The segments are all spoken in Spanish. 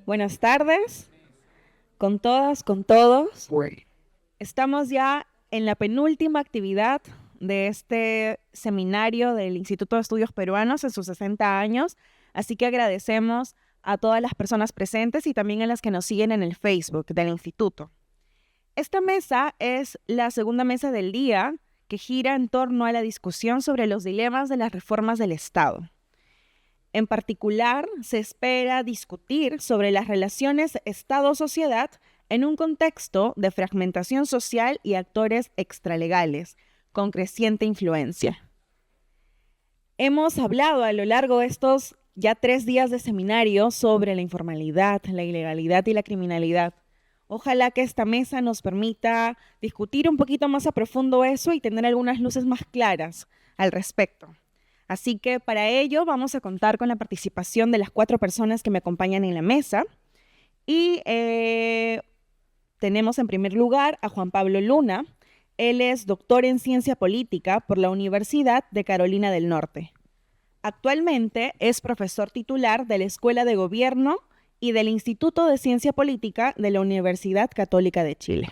Buenas tardes, con todas, con todos. Estamos ya en la penúltima actividad de este seminario del Instituto de Estudios Peruanos en sus 60 años, así que agradecemos a todas las personas presentes y también a las que nos siguen en el Facebook del Instituto. Esta mesa es la segunda mesa del día que gira en torno a la discusión sobre los dilemas de las reformas del Estado. En particular, se espera discutir sobre las relaciones Estado-sociedad en un contexto de fragmentación social y actores extralegales, con creciente influencia. Hemos hablado a lo largo de estos ya 3 días de seminario sobre la informalidad, la ilegalidad y la criminalidad. Ojalá que esta mesa nos permita discutir un poquito más a profundo eso y tener algunas luces más claras al respecto. Así que para ello vamos a contar con la participación de las 4 personas que me acompañan en la mesa. Y tenemos en primer lugar a Juan Pablo Luna. Él es doctor en Ciencia Política por la Universidad de Carolina del Norte. Actualmente es profesor titular de la Escuela de Gobierno y del Instituto de Ciencia Política de la Universidad Católica de Chile.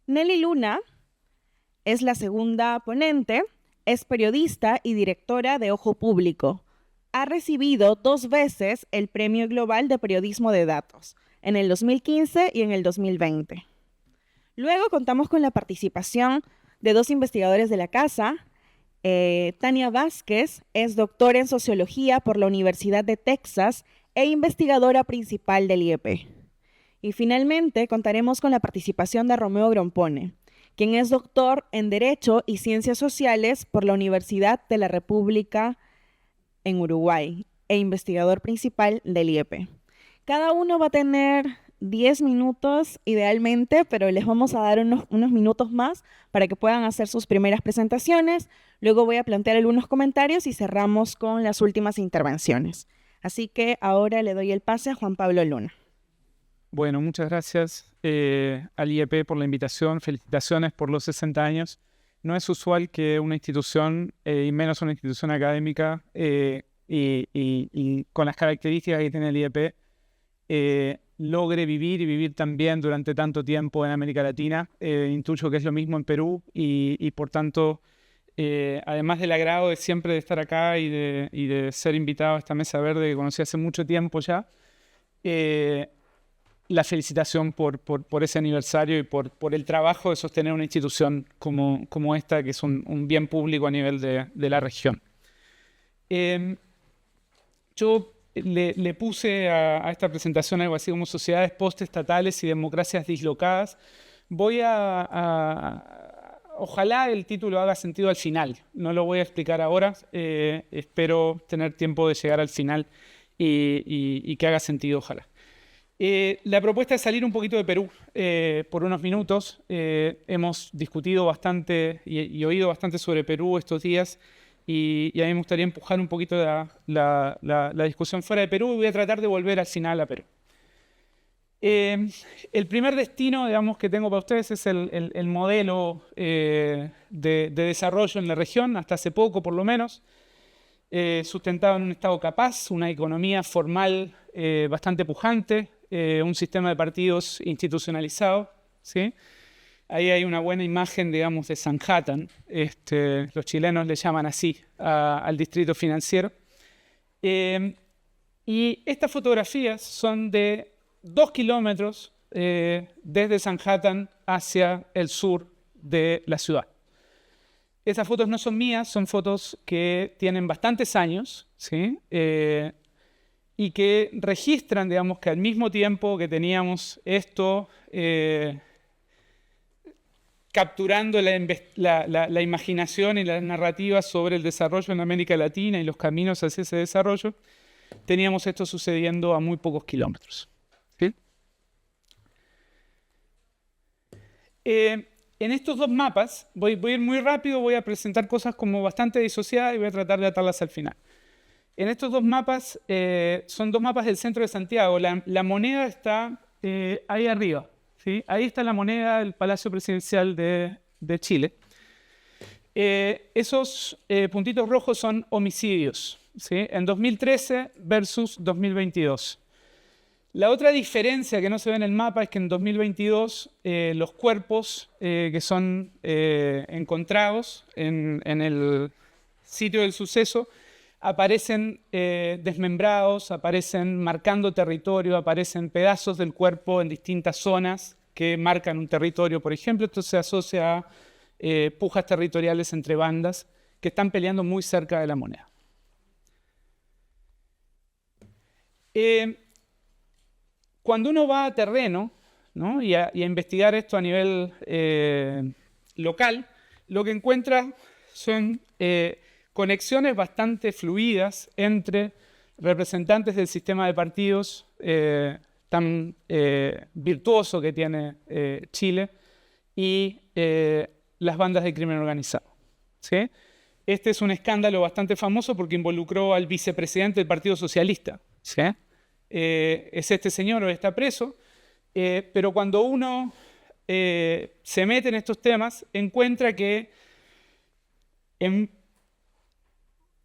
Nelly Luna es la segunda ponente. Es periodista y directora de Ojo Público. Ha recibido 2 veces el Premio Global de Periodismo de Datos, en el 2015 y en el 2020. Luego contamos con la participación de 2 investigadores de la casa. Tania Vázquez es doctora en Sociología por la Universidad de Texas e investigadora principal del IEP. Y finalmente contaremos con la participación de Romeo Grompone, quien es doctor en Derecho y Ciencias Sociales por la Universidad de la República en Uruguay e investigador principal del IEP. Cada uno va a tener 10 minutos idealmente, pero les vamos a dar unos minutos más para que puedan hacer sus primeras presentaciones. Luego voy a plantear algunos comentarios y cerramos con las últimas intervenciones. Así que ahora le doy el pase a Juan Pablo Luna. Bueno, muchas gracias al IEP por la invitación. Felicitaciones por los 60 años. No es usual que una institución, y menos una institución académica, y con las características que tiene el IEP, logre vivir y vivir también durante tanto tiempo en América Latina. Intuyo que es lo mismo en Perú y por tanto, además del agrado de siempre de estar acá y de ser invitado a esta mesa verde que conocí hace mucho tiempo ya, la felicitación por ese aniversario y por el trabajo de sostener una institución como esta, que es un bien público a nivel de la región. Yo le puse a esta presentación algo así como sociedades postestatales y democracias dislocadas. Ojalá el título haga sentido al final. No lo voy a explicar ahora. Espero tener tiempo de llegar al final y que haga sentido, ojalá. La propuesta es salir un poquito de Perú por unos minutos. Hemos discutido bastante y oído bastante sobre Perú estos días y a mí me gustaría empujar un poquito la discusión fuera de Perú y voy a tratar de volver al final a Perú. El primer destino, digamos, que tengo para ustedes es el modelo de desarrollo en la región, hasta hace poco por lo menos. Sustentado en un Estado capaz, una economía formal bastante pujante, un sistema de partidos institucionalizado, ¿sí? Ahí hay una buena imagen, digamos, de Sanhattan. Los chilenos le llaman así al distrito financiero. Y estas fotografías son de 2 kilómetros desde Sanhattan hacia el sur de la ciudad. Esas fotos no son mías, son fotos que tienen bastantes años, ¿sí? Y que registran, digamos, que al mismo tiempo que teníamos esto capturando la imaginación y la narrativa sobre el desarrollo en América Latina y los caminos hacia ese desarrollo, teníamos esto sucediendo a muy pocos kilómetros, ¿sí? En estos 2 mapas, voy a ir muy rápido, voy a presentar cosas como bastante disociadas y voy a tratar de atarlas al final. En estos 2 mapas, son 2 mapas del centro de Santiago. La moneda está ahí arriba, ¿sí? Ahí está la moneda del Palacio Presidencial de Chile. Esos puntitos rojos son homicidios, ¿sí? En 2013 versus 2022. La otra diferencia que no se ve en el mapa es que en 2022 los cuerpos que son encontrados en el sitio del suceso aparecen desmembrados, aparecen marcando territorio, aparecen pedazos del cuerpo en distintas zonas que marcan un territorio, por ejemplo. Esto se asocia a pujas territoriales entre bandas que están peleando muy cerca de la moneda. Cuando uno va a terreno, ¿no? y a investigar esto a nivel local, lo que encuentra son conexiones bastante fluidas entre representantes del sistema de partidos tan virtuoso que tiene Chile y las bandas de crimen organizado, ¿sí? Este es un escándalo bastante famoso porque involucró al vicepresidente del Partido Socialista, ¿sí? Es este señor, hoy está preso, pero cuando uno se mete en estos temas, encuentra que en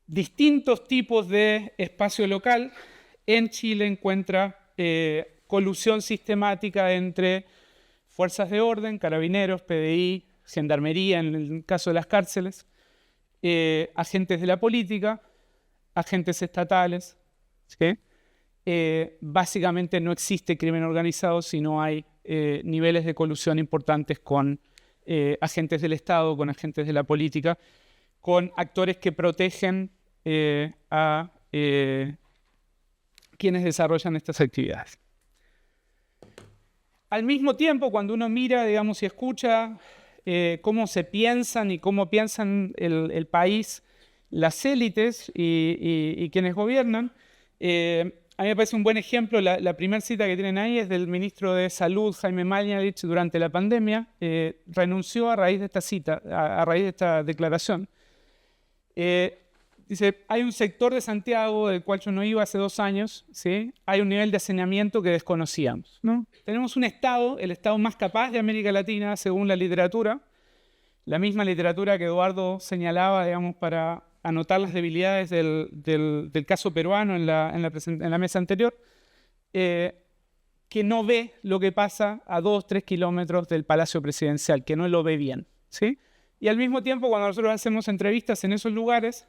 distintos tipos de espacio local, en Chile encuentra colusión sistemática entre fuerzas de orden, carabineros, PDI, gendarmería en el caso de las cárceles, agentes de la política, agentes estatales, ¿sí? Básicamente no existe crimen organizado si no hay niveles de colusión importantes con agentes del Estado, con agentes de la política, con actores que protegen a quienes desarrollan estas actividades. Al mismo tiempo, cuando uno mira, digamos, y escucha cómo se piensan y cómo piensan el país, las élites y quienes gobiernan, a mí me parece un buen ejemplo, la primera cita que tienen ahí es del ministro de Salud, Jaime Mañalich, durante la pandemia. Renunció a raíz de esta cita, a raíz de esta declaración. Dice, hay un sector de Santiago del cual yo no iba hace 2 años, ¿sí? Hay un nivel de hacinamiento que desconocíamos, ¿no? Tenemos un Estado, el Estado más capaz de América Latina, según la literatura, la misma literatura que Eduardo señalaba, digamos, para anotar las debilidades del caso peruano en la mesa anterior, que no ve lo que pasa a 2-3 kilómetros del Palacio Presidencial, que no lo ve bien, ¿sí? Y al mismo tiempo, cuando nosotros hacemos entrevistas en esos lugares,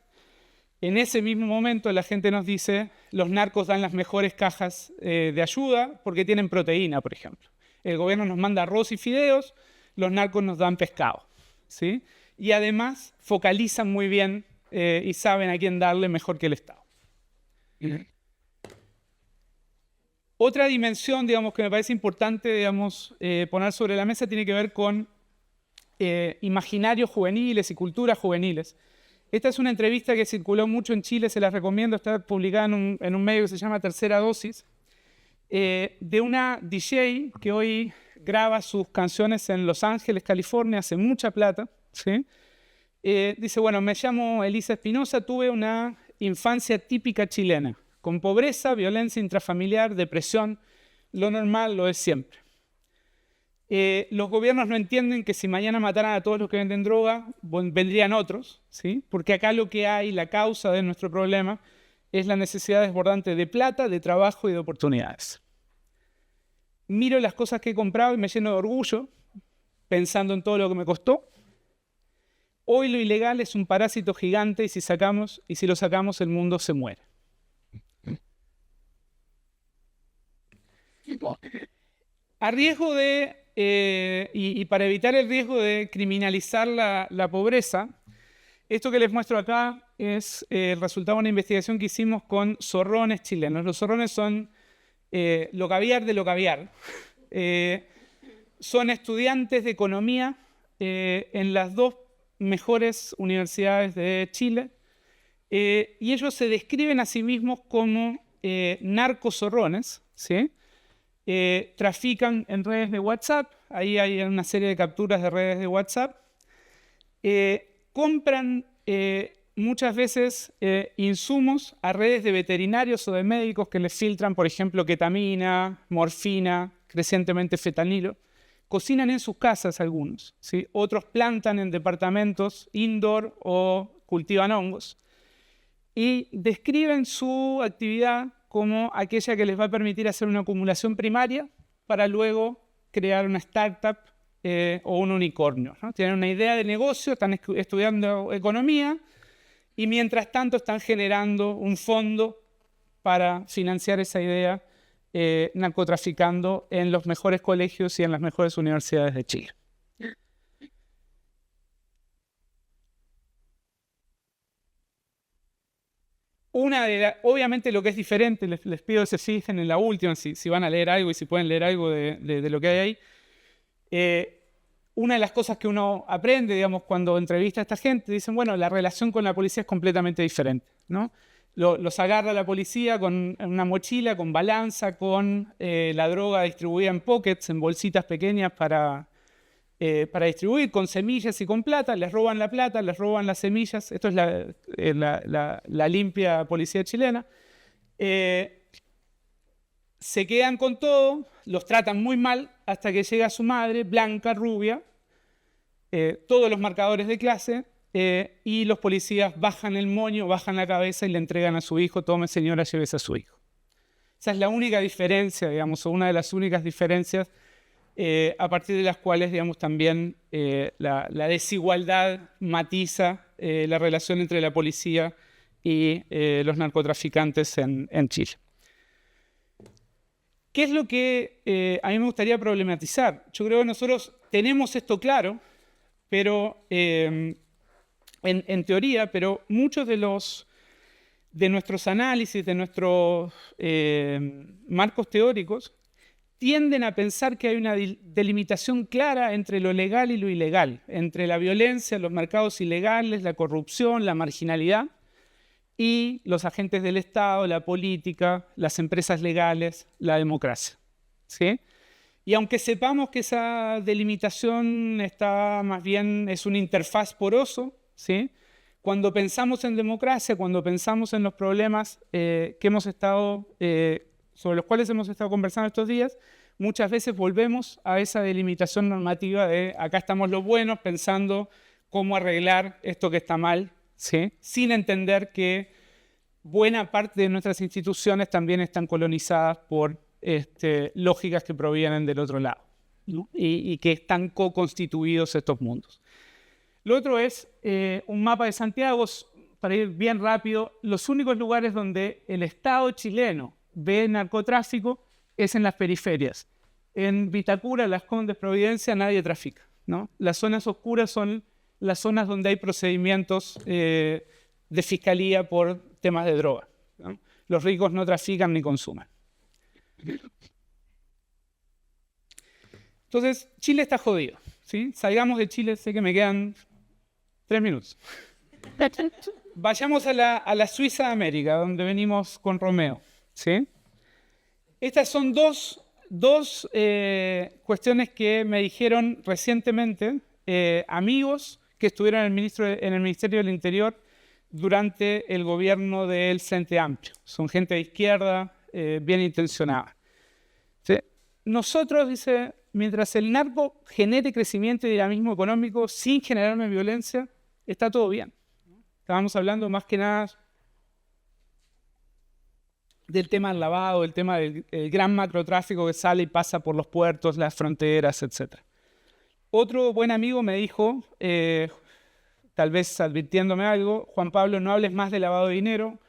en ese mismo momento la gente nos dice, los narcos dan las mejores cajas de ayuda porque tienen proteína, por ejemplo. El gobierno nos manda arroz y fideos, los narcos nos dan pescado, ¿sí? Y además focalizan muy bien y saben a quién darle mejor que el Estado. Otra dimensión, digamos, que me parece importante, digamos, poner sobre la mesa tiene que ver con imaginarios juveniles y culturas juveniles. Esta es una entrevista que circuló mucho en Chile, se las recomiendo, está publicada en un medio que se llama Tercera Dosis, de una DJ que hoy graba sus canciones en Los Ángeles, California, hace mucha plata, ¿sí? Dice, bueno, me llamo Elisa Espinosa, tuve una infancia típica chilena, con pobreza, violencia intrafamiliar, depresión, lo normal, lo es siempre. Los gobiernos no entienden que si mañana mataran a todos los que venden droga, vendrían otros, ¿sí? Porque acá lo que hay, la causa de nuestro problema, es la necesidad desbordante de plata, de trabajo y de oportunidades. Miro las cosas que he comprado y me lleno de orgullo, pensando en todo lo que me costó. Hoy lo ilegal es un parásito gigante y si lo sacamos el mundo se muere. A riesgo de, y para evitar el riesgo de criminalizar la pobreza, esto que les muestro acá es el resultado de una investigación que hicimos con zorrones chilenos. Los zorrones son lo caviar de lo caviar. Son estudiantes de economía en las 2 mejores universidades de Chile y ellos se describen a sí mismos como narcozorrones, ¿sí? Trafican en redes de WhatsApp, ahí hay una serie de capturas de redes de WhatsApp, compran muchas veces insumos a redes de veterinarios o de médicos que les filtran, por ejemplo, ketamina, morfina, crecientemente fentanilo. Cocinan en sus casas algunos, ¿sí? Otros plantan en departamentos indoor o cultivan hongos. Y describen su actividad como aquella que les va a permitir hacer una acumulación primaria para luego crear una startup o un unicornio, ¿no? Tienen una idea de negocio, están estudiando economía y mientras tanto están generando un fondo para financiar esa idea narcotraficando en los mejores colegios y en las mejores universidades de Chile. Obviamente lo que es diferente, les pido que se fijen en la última, si van a leer algo y si pueden leer algo de lo que hay ahí. Una de las cosas que uno aprende, digamos, cuando entrevista a esta gente, dicen, bueno, la relación con la policía es completamente diferente, ¿no? Los agarra la policía con una mochila, con balanza, con la droga distribuida en pockets, en bolsitas pequeñas para distribuir, con semillas y con plata. Les roban la plata, les roban las semillas. Esto es la limpia policía chilena. Se quedan con todo, los tratan muy mal hasta que llega su madre, blanca, rubia, todos los marcadores de clase, y los policías bajan el moño, bajan la cabeza y le entregan a su hijo, tome señora, llévese a su hijo. Esa es la única diferencia, digamos, o una de las únicas diferencias a partir de las cuales, digamos, también la desigualdad matiza la relación entre la policía y los narcotraficantes en Chile. ¿Qué es lo que a mí me gustaría problematizar? Yo creo que nosotros tenemos esto claro, pero en teoría, pero muchos de nuestros análisis, de nuestros marcos teóricos, tienden a pensar que hay una delimitación clara entre lo legal y lo ilegal, entre la violencia, los mercados ilegales, la corrupción, la marginalidad, y los agentes del Estado, la política, las empresas legales, la democracia, ¿sí? Y aunque sepamos que esa delimitación más bien es una interfaz poroso, ¿sí? Cuando pensamos en democracia, cuando pensamos en los problemas sobre los cuales hemos estado conversando estos días, muchas veces volvemos a esa delimitación normativa de acá estamos los buenos pensando cómo arreglar esto que está mal, ¿sí? Sin entender que buena parte de nuestras instituciones también están colonizadas por lógicas que provienen del otro lado, ¿no? y que están co-constituidos estos mundos. Lo otro es un mapa de Santiago, para ir bien rápido, los únicos lugares donde el Estado chileno ve narcotráfico es en las periferias. En Vitacura, Las Condes, Providencia, nadie trafica, ¿no? Las zonas oscuras son las zonas donde hay procedimientos de fiscalía por temas de droga, ¿no? Los ricos no trafican ni consumen. Entonces, Chile está jodido, ¿sí? Salgamos de Chile, sé que me quedan 3 minutos. Vayamos a la Suiza de América, donde venimos con Romeo, ¿sí? Estas son dos cuestiones que me dijeron recientemente amigos que estuvieron en el Ministerio del Interior durante el gobierno del Frente Amplio. Son gente de izquierda, bien intencionada. ¿Sí? Nosotros, dice, mientras el narco genere crecimiento y dinamismo económico sin generarme violencia, está todo bien. Estábamos hablando más que nada del tema del lavado, del tema del gran macrotráfico que sale y pasa por los puertos, las fronteras, etc. Otro buen amigo me dijo, tal vez advirtiéndome algo, Juan Pablo, no hables más de lavado de dinero,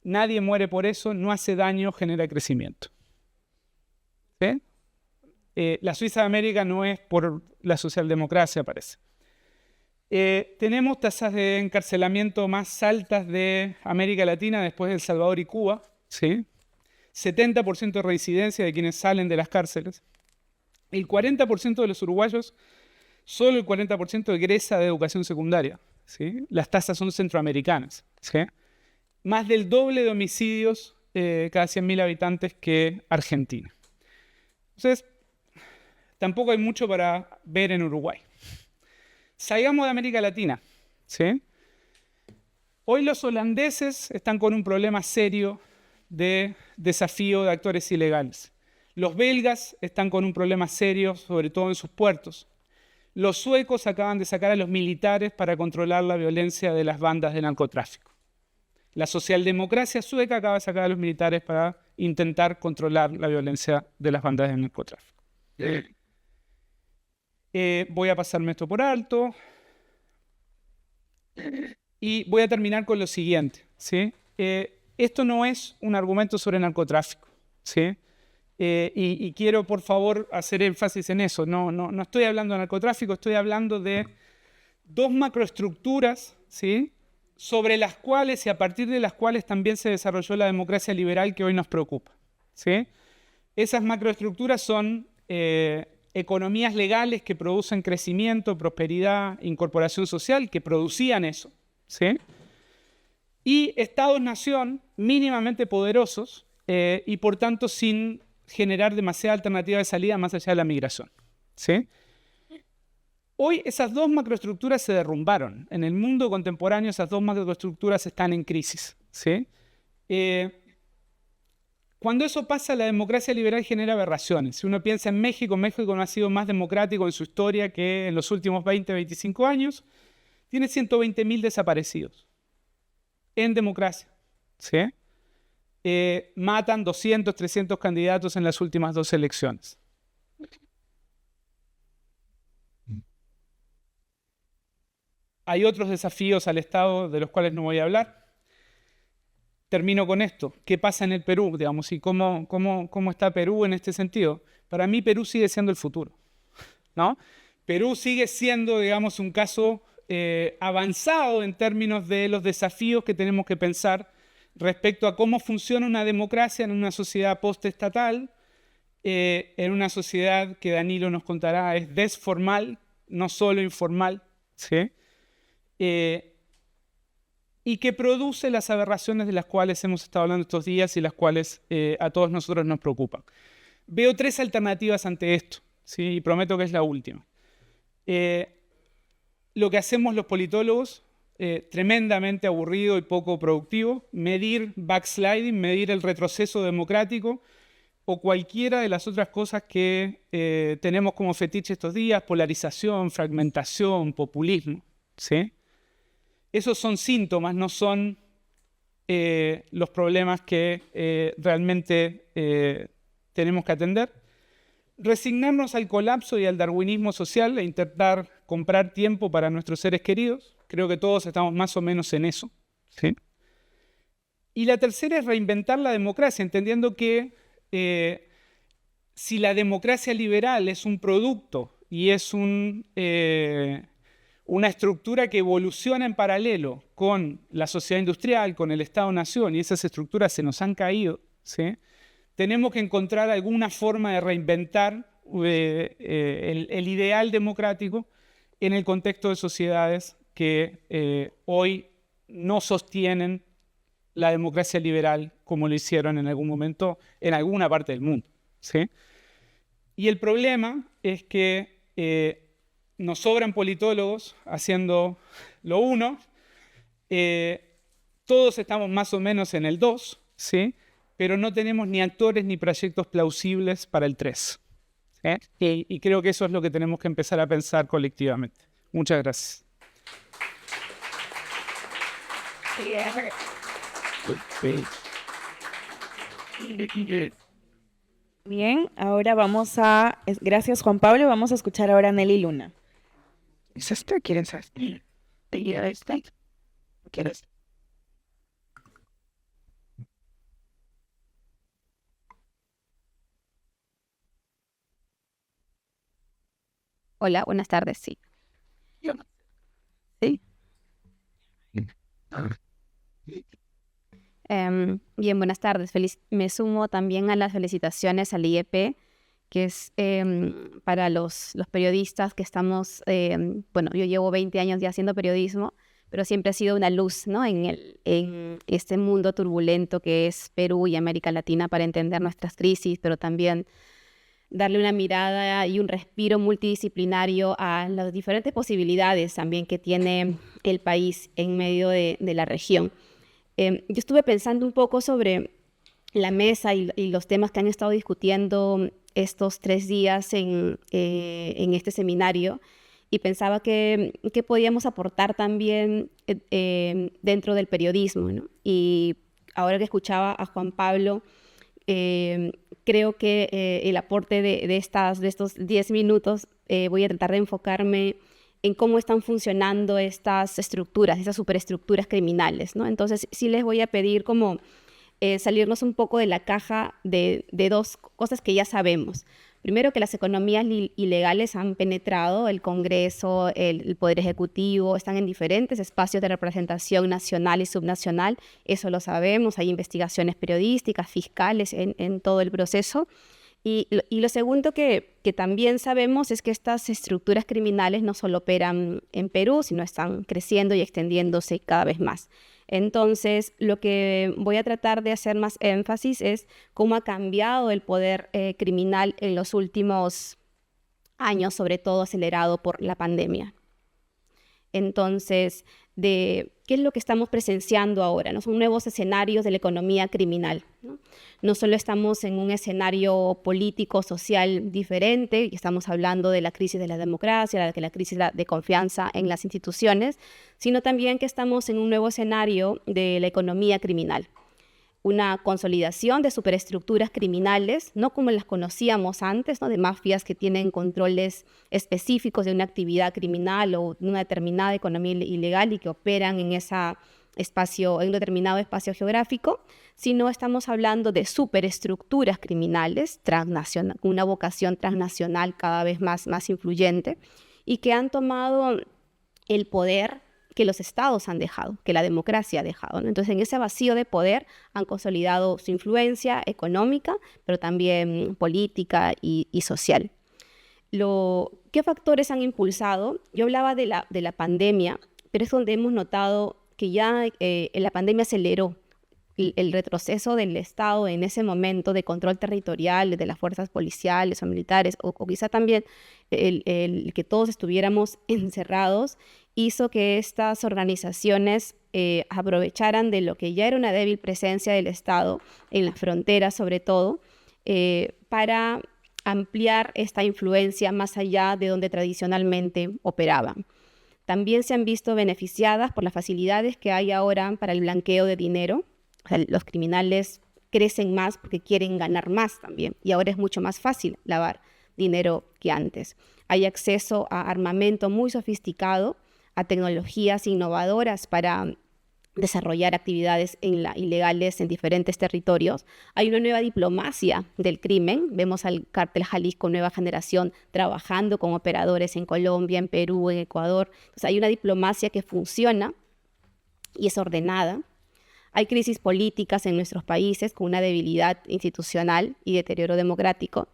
nadie muere por eso, no hace daño, genera crecimiento. ¿Sí? La Suiza de América no es por la socialdemocracia, parece. Tenemos tasas de encarcelamiento más altas de América Latina después de El Salvador y Cuba, ¿sí? 70% de reincidencia de quienes salen de las cárceles. El 40% de los uruguayos, solo el 40% egresa de educación secundaria, ¿sí? Las tasas son centroamericanas, ¿sí? Más del doble de homicidios cada 100.000 habitantes que Argentina. Entonces, tampoco hay mucho para ver en Uruguay. Salgamos de América Latina, ¿sí? Hoy los holandeses están con un problema serio de desafío de actores ilegales. Los belgas están con un problema serio, sobre todo en sus puertos. Los suecos acaban de sacar a los militares para controlar la violencia de las bandas de narcotráfico. La socialdemocracia sueca acaba de sacar a los militares para intentar controlar la violencia de las bandas de narcotráfico. Voy a pasarme esto por alto y voy a terminar con lo siguiente, ¿sí? Esto no es un argumento sobre narcotráfico, ¿sí? Y quiero, por favor, hacer énfasis en eso. No estoy hablando de narcotráfico, estoy hablando de dos macroestructuras, ¿sí?, sobre las cuales y a partir de las cuales también se desarrolló la democracia liberal que hoy nos preocupa, ¿sí? Esas macroestructuras son economías legales que producen crecimiento, prosperidad, incorporación social, que producían eso, ¿sí? Y estados-nación mínimamente poderosos y por tanto sin generar demasiada alternativa de salida más allá de la migración, ¿sí? Hoy esas dos macroestructuras se derrumbaron. En el mundo contemporáneo esas dos macroestructuras están en crisis, ¿sí? Cuando eso pasa, la democracia liberal genera aberraciones. Si uno piensa en México, México no ha sido más democrático en su historia que en los últimos 20, 25 años. Tiene 120.000 desaparecidos en democracia, ¿sí? Matan 200, 300 candidatos en las últimas 2 elecciones. Hay otros desafíos al Estado de los cuales no voy a hablar. Termino con esto. ¿Qué pasa en el Perú, digamos, y cómo está Perú en este sentido? Para mí Perú sigue siendo el futuro, ¿no? Perú sigue siendo, digamos, un caso avanzado en términos de los desafíos que tenemos que pensar respecto a cómo funciona una democracia en una sociedad postestatal, en una sociedad que Danilo nos contará es desformal, no solo informal, ¿sí? Y que produce las aberraciones de las cuales hemos estado hablando estos días y las cuales a todos nosotros nos preocupan. Veo 3 alternativas ante esto, ¿sí? Y prometo que es la última. Lo que hacemos los politólogos, tremendamente aburrido y poco productivo, medir backsliding, medir el retroceso democrático o cualquiera de las otras cosas que tenemos como fetiche estos días, polarización, fragmentación, populismo, ¿sí? Esos son síntomas, no son los problemas que realmente tenemos que atender. Resignarnos al colapso y al darwinismo social e intentar comprar tiempo para nuestros seres queridos. Creo que todos estamos más o menos en eso, ¿sí? Y la tercera es reinventar la democracia, entendiendo que si la democracia liberal es un producto y es una estructura que evoluciona en paralelo con la sociedad industrial, con el Estado-Nación, y esas estructuras se nos han caído, ¿sí? Tenemos que encontrar alguna forma de reinventar el ideal democrático en el contexto de sociedades que hoy no sostienen la democracia liberal como lo hicieron en algún momento en alguna parte del mundo, ¿sí? Y el problema es que nos sobran politólogos haciendo lo 1, todos estamos más o menos en el 2, ¿sí? Pero no tenemos ni actores ni proyectos plausibles para el 3. Y creo que eso es lo que tenemos que empezar a pensar colectivamente. Muchas gracias. Bien, ahora gracias Juan Pablo, vamos a escuchar ahora a Nelly Luna. Hola, buenas tardes, sí. Sí. Bien, buenas tardes. Me sumo también a las felicitaciones al IEP, que es para los periodistas que estamos, bueno, yo llevo 20 años ya haciendo periodismo, pero siempre ha sido una luz, ¿no? en este mundo turbulento que es Perú y América Latina para entender nuestras crisis, pero también darle una mirada y un respiro multidisciplinario a las diferentes posibilidades también que tiene el país en medio de la región. Yo estuve pensando un poco sobre la mesa y los temas que han estado discutiendo estos 3 días en este seminario y pensaba que podíamos aportar también dentro del periodismo, ¿no? Y ahora que escuchaba a Juan Pablo, creo que el aporte de estos 10 minutos voy a tratar de enfocarme en cómo están funcionando estas estructuras, estas superestructuras criminales, ¿no? Entonces, sí les voy a pedir como salirnos un poco de la caja de dos cosas que ya sabemos. Primero, que las economías ilegales han penetrado el Congreso, el Poder Ejecutivo, están en diferentes espacios de representación nacional y subnacional. Eso lo sabemos, hay investigaciones periodísticas, fiscales en todo el proceso. Y lo segundo que también sabemos es que estas estructuras criminales no solo operan en Perú, sino están creciendo y extendiéndose cada vez más. Entonces, lo que voy a tratar de hacer más énfasis es cómo ha cambiado el poder criminal en los últimos años, sobre todo acelerado por la pandemia. Entonces, ¿qué es lo que estamos presenciando ahora? ¿No? Son nuevos escenarios de la economía criminal, ¿no? No solo estamos en un escenario político, social diferente, y estamos hablando de la crisis de la democracia, la crisis de confianza en las instituciones, sino también que estamos en un nuevo escenario de la economía criminal. Una consolidación de superestructuras criminales, no como las conocíamos antes, ¿no? De mafias que tienen controles específicos de una actividad criminal o de una determinada economía ilegal y que operan en un determinado espacio geográfico, sino estamos hablando de superestructuras criminales transnacional, con una vocación transnacional cada vez más influyente y que han tomado el poder que los estados han dejado, que la democracia ha dejado, ¿no? Entonces, en ese vacío de poder han consolidado su influencia económica, pero también política y social. ¿Qué factores han impulsado? Yo hablaba de la pandemia, pero es donde hemos notado que ya la pandemia aceleró el retroceso del Estado en ese momento de control territorial de las fuerzas policiales o militares, o quizá también el que todos estuviéramos encerrados, hizo que estas organizaciones aprovecharan de lo que ya era una débil presencia del Estado en las fronteras, sobre todo, para ampliar esta influencia más allá de donde tradicionalmente operaban. También se han visto beneficiadas por las facilidades que hay ahora para el blanqueo de dinero. O sea, los criminales crecen más porque quieren ganar más también, y ahora es mucho más fácil lavar dinero que antes. Hay acceso a armamento muy sofisticado, a tecnologías innovadoras para desarrollar actividades ilegales en diferentes territorios. Hay una nueva diplomacia del crimen. Vemos al cártel Jalisco Nueva Generación trabajando con operadores en Colombia, en Perú, en Ecuador. Entonces, hay una diplomacia que funciona y es ordenada. Hay crisis políticas en nuestros países con una debilidad institucional y deterioro democrático.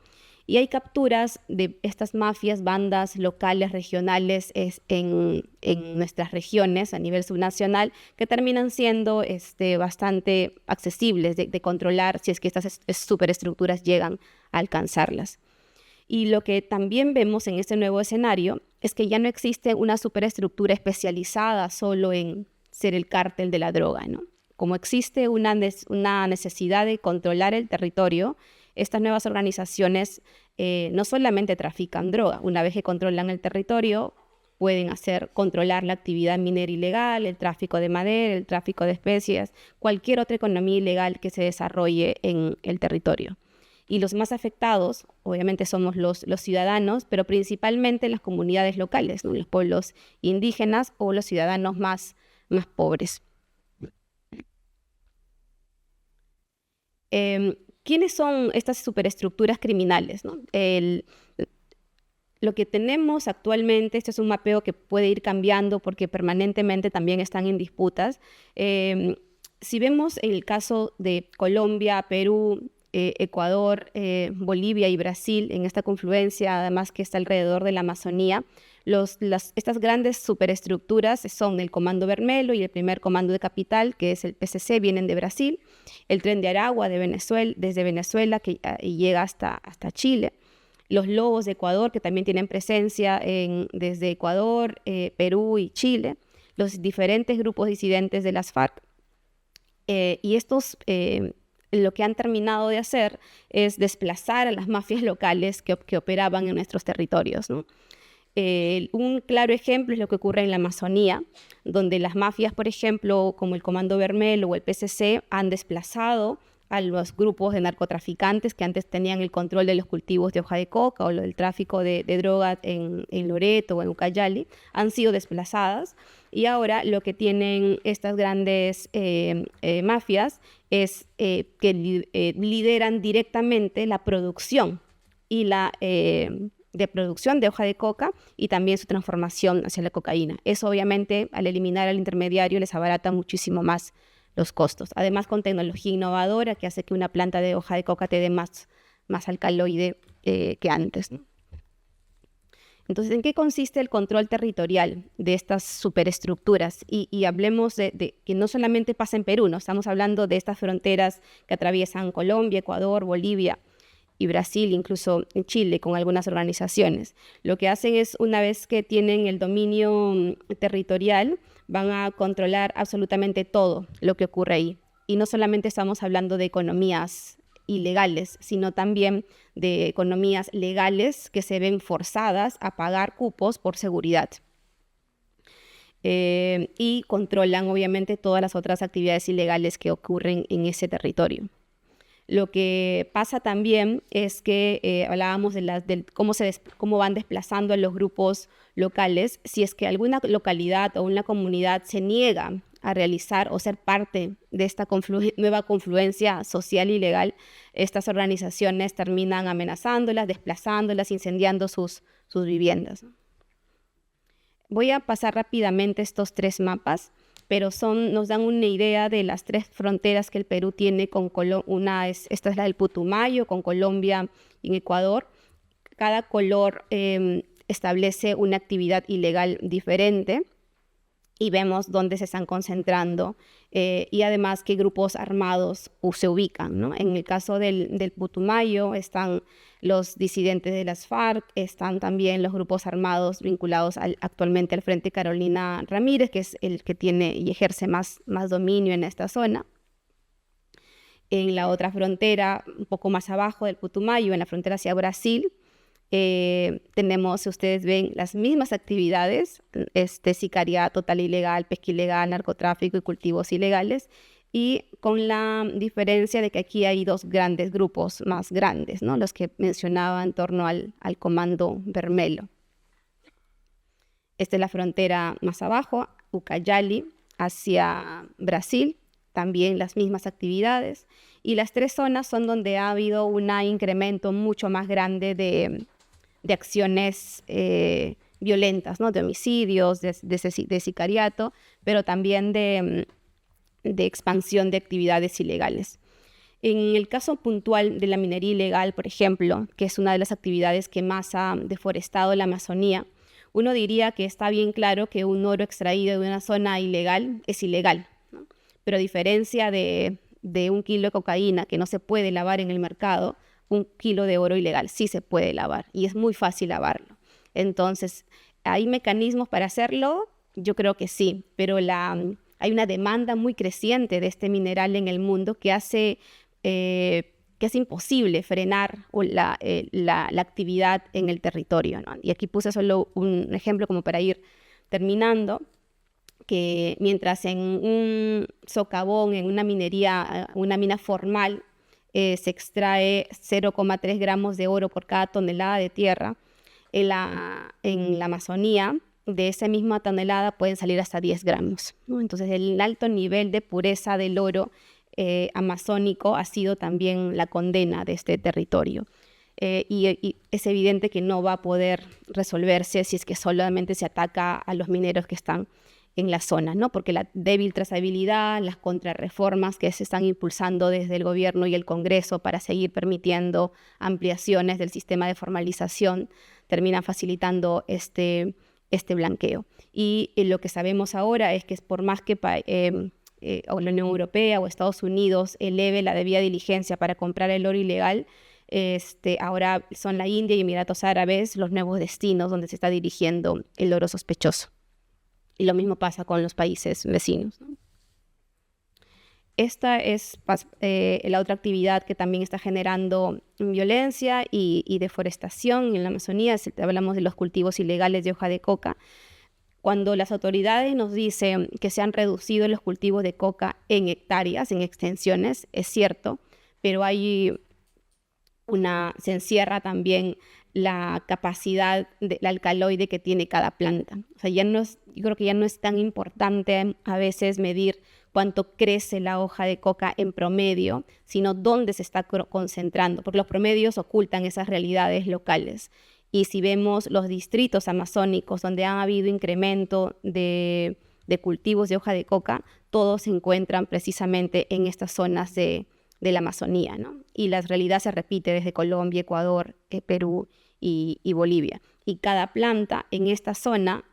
Y hay capturas de estas mafias, bandas locales, regionales en nuestras regiones a nivel subnacional que terminan siendo bastante accesibles de controlar si es que estas superestructuras llegan a alcanzarlas. Y lo que también vemos en este nuevo escenario es que ya no existe una superestructura especializada solo en ser el cártel de la droga, ¿no? Como existe una necesidad de controlar el territorio, estas nuevas organizaciones no solamente trafican droga. Una vez que controlan el territorio, pueden controlar la actividad minera ilegal, el tráfico de madera, el tráfico de especies, cualquier otra economía ilegal que se desarrolle en el territorio. Y los más afectados, obviamente, somos los ciudadanos, pero principalmente las comunidades locales, ¿no? Los pueblos indígenas o los ciudadanos más pobres. ¿Quiénes son estas superestructuras criminales, ¿no? Lo que tenemos actualmente, esto es un mapeo que puede ir cambiando porque permanentemente también están en disputas. Si vemos el caso de Colombia, Perú, Ecuador, Bolivia y Brasil, en esta confluencia, además que está alrededor de la Amazonía, estas grandes superestructuras son el Comando Vermelho y el primer Comando de Capital, que es el PCC, vienen de Brasil, el Tren de Aragua desde Venezuela, que llega hasta Chile, los Lobos de Ecuador, que también tienen presencia desde Ecuador, Perú y Chile, los diferentes grupos disidentes de las FARC, y estos lo que han terminado de hacer es desplazar a las mafias locales que operaban en nuestros territorios, ¿no? Un claro ejemplo es lo que ocurre en la Amazonía, donde las mafias, por ejemplo, como el Comando Vermelho o el PCC, han desplazado a los grupos de narcotraficantes que antes tenían el control de los cultivos de hoja de coca o del tráfico de drogas en Loreto o en Ucayali, han sido desplazadas. Y ahora lo que tienen estas grandes mafias es que lideran directamente la producción y de producción de hoja de coca y también su transformación hacia la cocaína. Eso obviamente al eliminar al intermediario les abarata muchísimo más los costos. Además con tecnología innovadora que hace que una planta de hoja de coca te dé más alcaloide que antes, ¿no? Entonces, ¿en qué consiste el control territorial de estas superestructuras? Y hablemos de que no solamente pasa en Perú, ¿no? Estamos hablando de estas fronteras que atraviesan Colombia, Ecuador, Bolivia y Brasil, incluso en Chile, con algunas organizaciones. Lo que hacen es, una vez que tienen el dominio territorial, van a controlar absolutamente todo lo que ocurre ahí. Y no solamente estamos hablando de economías ilegales, sino también de economías legales que se ven forzadas a pagar cupos por seguridad. Y controlan obviamente todas las otras actividades ilegales que ocurren en ese territorio. Lo que pasa también es que hablábamos de cómo van desplazando a los grupos locales. Si es que alguna localidad o una comunidad se niega a realizar o ser parte de esta nueva confluencia social y legal, estas organizaciones terminan amenazándolas, desplazándolas, incendiando sus viviendas. Voy a pasar rápidamente estos 3 mapas, pero nos dan una idea de las 3 fronteras que el Perú tiene con Colombia. Esta es la del Putumayo, con Colombia y Ecuador. Cada color establece una actividad ilegal diferente y vemos dónde se están concentrando y además qué grupos armados se ubican, ¿no? En el caso del Putumayo están los disidentes de las FARC, están también los grupos armados vinculados actualmente al Frente Carolina Ramírez, que es el que tiene y ejerce más dominio en esta zona. En la otra frontera, un poco más abajo del Putumayo, en la frontera hacia Brasil, tenemos, si ustedes ven, las mismas actividades, sicariato total ilegal, pesca ilegal, narcotráfico y cultivos ilegales, y con la diferencia de que aquí hay 2 grandes grupos más grandes, ¿no? Los que mencionaba en torno al Comando Vermelho. Esta es la frontera más abajo, Ucayali, hacia Brasil, también las mismas actividades, y las 3 zonas son donde ha habido un incremento mucho más grande de acciones violentas, ¿no? De homicidios, de sicariato, pero también de expansión de actividades ilegales. En el caso puntual de la minería ilegal, por ejemplo, que es una de las actividades que más ha deforestado la Amazonía, uno diría que está bien claro que un oro extraído de una zona ilegal es ilegal, ¿no? Pero a diferencia de 1 kilo de cocaína que no se puede lavar en el mercado, 1 kilo de oro ilegal sí se puede lavar y es muy fácil lavarlo. Entonces, ¿hay mecanismos para hacerlo? Yo creo que sí, pero hay una demanda muy creciente de este mineral en el mundo que hace imposible frenar la actividad en el territorio, ¿no? Y aquí puse solo un ejemplo como para ir terminando, que mientras en un socavón, en una mina formal, se extrae 0,3 gramos de oro por cada tonelada de tierra, en la Amazonía, de esa misma tonelada pueden salir hasta 10 gramos, ¿no? Entonces, el alto nivel de pureza del oro amazónico ha sido también la condena de este territorio. Y es evidente que no va a poder resolverse si es que solamente se ataca a los mineros que están en la zona, ¿no? Porque la débil trazabilidad, las contrarreformas que se están impulsando desde el gobierno y el Congreso para seguir permitiendo ampliaciones del sistema de formalización terminan facilitando este blanqueo. Y lo que sabemos ahora es que por más que o la Unión Europea o Estados Unidos eleve la debida diligencia para comprar el oro ilegal, ahora son la India y Emiratos Árabes los nuevos destinos donde se está dirigiendo el oro sospechoso. Y lo mismo pasa con los países vecinos, ¿no? Esta es la otra actividad que también está generando violencia y deforestación en la Amazonía. Hablamos de los cultivos ilegales de hoja de coca. Cuando las autoridades nos dicen que se han reducido los cultivos de coca en hectáreas, en extensiones, es cierto, pero se encierra también la capacidad del alcaloide que tiene cada planta. O sea, yo creo que ya no es tan importante a veces medir cuánto crece la hoja de coca en promedio, sino dónde se está concentrando, porque los promedios ocultan esas realidades locales. Y si vemos los distritos amazónicos donde ha habido incremento de cultivos de hoja de coca, todos se encuentran precisamente en estas zonas de la Amazonía, ¿no? Y la realidad se repite desde Colombia, Ecuador, Perú y Bolivia. Y cada planta en esta zona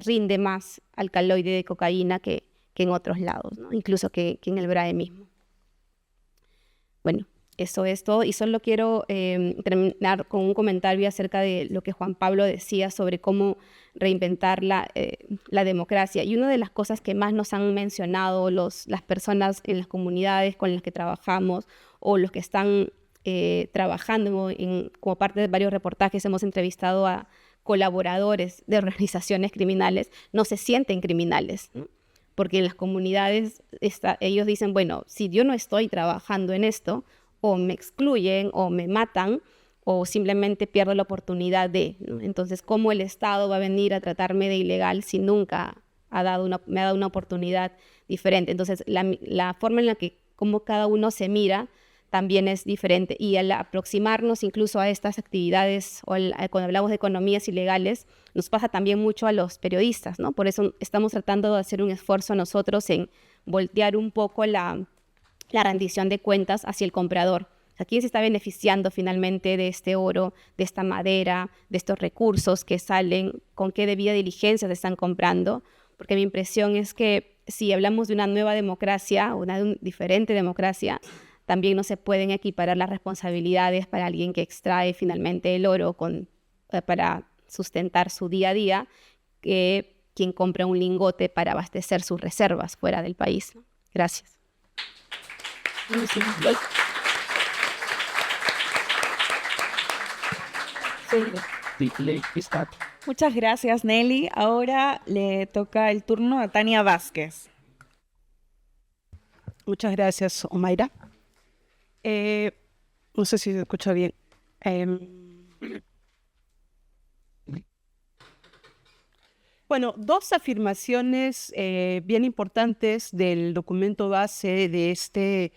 rinde más alcaloide de cocaína que en otros lados, ¿no? Incluso que en el BRAE mismo. Bueno, eso es todo. Y solo quiero terminar con un comentario acerca de lo que Juan Pablo decía sobre cómo reinventar la democracia. Y una de las cosas que más nos han mencionado las personas en las comunidades con las que trabajamos o los que están trabajando como parte de varios reportajes, hemos entrevistado a colaboradores de organizaciones criminales, no se sienten criminales, ¿no? Porque en las comunidades ellos dicen, bueno, si yo no estoy trabajando en esto, o me excluyen, o me matan, o simplemente pierdo la oportunidad ¿no? Entonces, ¿cómo el Estado va a venir a tratarme de ilegal si nunca me ha dado una oportunidad diferente? Entonces, la forma en la que como cada uno se mira también es diferente. Y al aproximarnos incluso a estas actividades, o cuando hablamos de economías ilegales, nos pasa también mucho a los periodistas, ¿no? Por eso estamos tratando de hacer un esfuerzo nosotros en voltear un poco la rendición de cuentas hacia el comprador. O sea, ¿quién se está beneficiando finalmente de este oro, de esta madera, de estos recursos que salen? ¿Con qué debida diligencia se están comprando? Porque mi impresión es que si hablamos de una nueva democracia, una diferente democracia, también no se pueden equiparar las responsabilidades para alguien que extrae finalmente el oro para sustentar su día a día, que quien compra un lingote para abastecer sus reservas fuera del país, ¿no? Gracias. Muchas gracias, Nelly. Ahora le toca el turno a Tania Vázquez. Muchas gracias, Omaira. No sé si se escucha bien. Bueno, dos afirmaciones bien importantes del documento base de este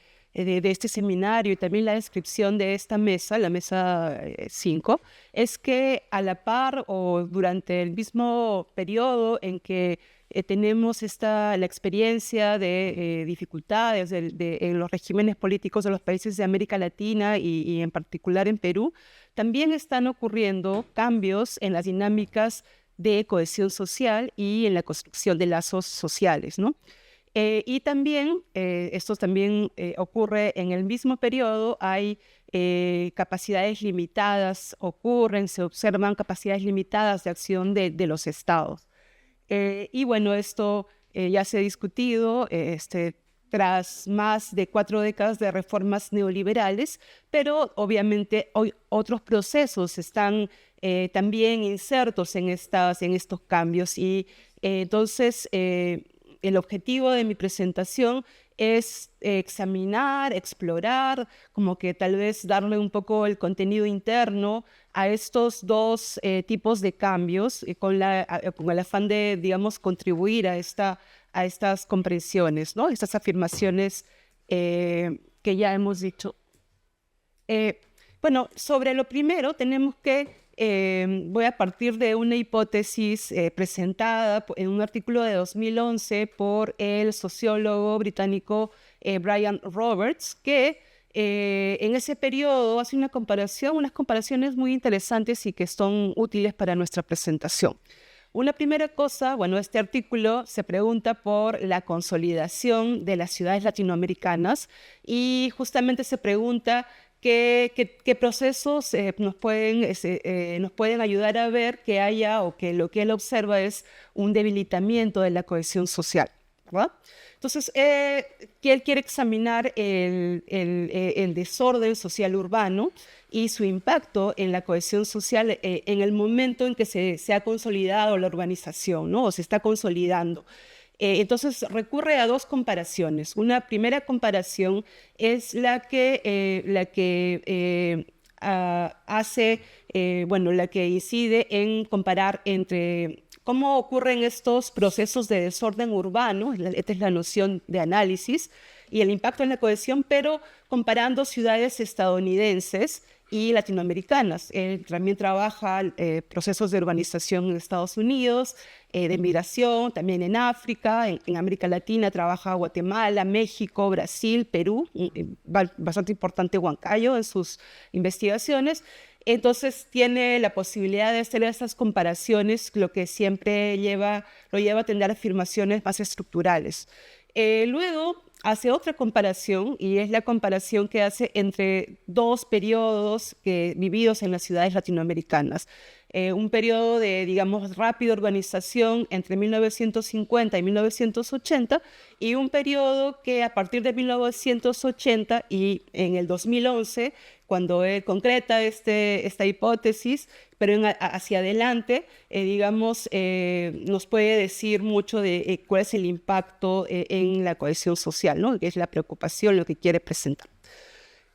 seminario y también la descripción de esta mesa, la mesa 5, es que a la par o durante el mismo periodo en que tenemos la experiencia de dificultades en los regímenes políticos de los países de América Latina y en particular en Perú, también están ocurriendo cambios en las dinámicas de cohesión social y en la construcción de lazos sociales, ¿no? Y también, esto también ocurre en el mismo periodo, hay capacidades limitadas, se observan capacidades limitadas de acción de los estados. Y bueno, esto ya se ha discutido tras más de 4 décadas de reformas neoliberales, pero obviamente hoy otros procesos están también insertos en estos cambios. Y entonces el objetivo de mi presentación es examinar, explorar, como que tal vez darle un poco el contenido interno a estos dos tipos de cambios con el afán de, digamos, contribuir a estas comprensiones, ¿no? Estas afirmaciones que ya hemos dicho. Bueno, sobre lo primero tenemos que voy a partir de una hipótesis presentada en un artículo de 2011 por el sociólogo británico Brian Roberts, que en ese periodo hace unas comparaciones muy interesantes y que son útiles para nuestra presentación. Una primera cosa, bueno, este artículo se pregunta por la consolidación de las ciudades latinoamericanas y justamente se pregunta ¿qué procesos nos pueden ayudar a ver que haya o que lo que él observa es un debilitamiento de la cohesión social, ¿verdad? Entonces, que él quiere examinar el desorden social urbano y su impacto en la cohesión social en el momento en que se ha consolidado la urbanización, ¿no? O se está consolidando. Entonces recurre a dos comparaciones. Una primera comparación es la que la que incide en comparar entre cómo ocurren estos procesos de desorden urbano, esta es la noción de análisis, y el impacto en la cohesión, pero comparando ciudades estadounidenses y latinoamericanas. También trabaja procesos de urbanización en Estados Unidos, de migración, también en África, en América Latina trabaja Guatemala, México, Brasil, Perú, bastante importante Huancayo en sus investigaciones. Entonces tiene la posibilidad de hacer esas comparaciones, lo que siempre lo lleva a tener afirmaciones más estructurales. Luego hace otra comparación, y es la comparación que hace entre dos periodos vividos en las ciudades latinoamericanas. Un periodo de, digamos, rápida urbanización entre 1950 y 1980, y un periodo que a partir de 1980 y en el 2011, cuando él concreta esta hipótesis, pero hacia adelante, nos puede decir mucho de cuál es el impacto en la cohesión social, ¿no? Que es la preocupación, lo que quiere presentar.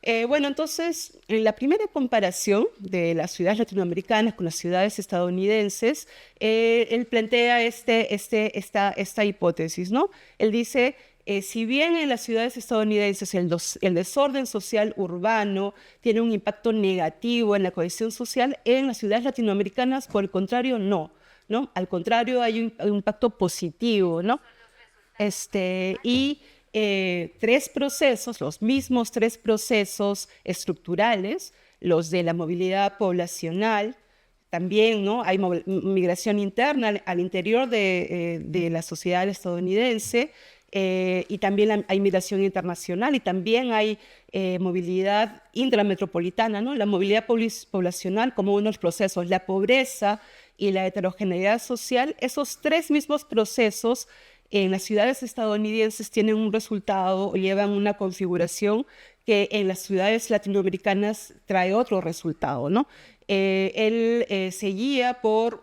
Entonces, en la primera comparación de las ciudades latinoamericanas con las ciudades estadounidenses, él plantea esta hipótesis, ¿no? Él dice, si bien en las ciudades estadounidenses el desorden social urbano tiene un impacto negativo en la cohesión social, en las ciudades latinoamericanas, por el contrario, no. Al contrario, hay un impacto positivo, ¿no? Los mismos tres procesos estructurales, los de la movilidad poblacional, también, ¿no? Hay migración interna al interior de la sociedad estadounidense, y también hay migración internacional, y también hay movilidad intrametropolitana, ¿no? La movilidad poblacional como uno de los procesos, la pobreza y la heterogeneidad social, esos tres mismos procesos en las ciudades estadounidenses tienen un resultado o llevan una configuración que en las ciudades latinoamericanas trae otro resultado, ¿no? Él se guía por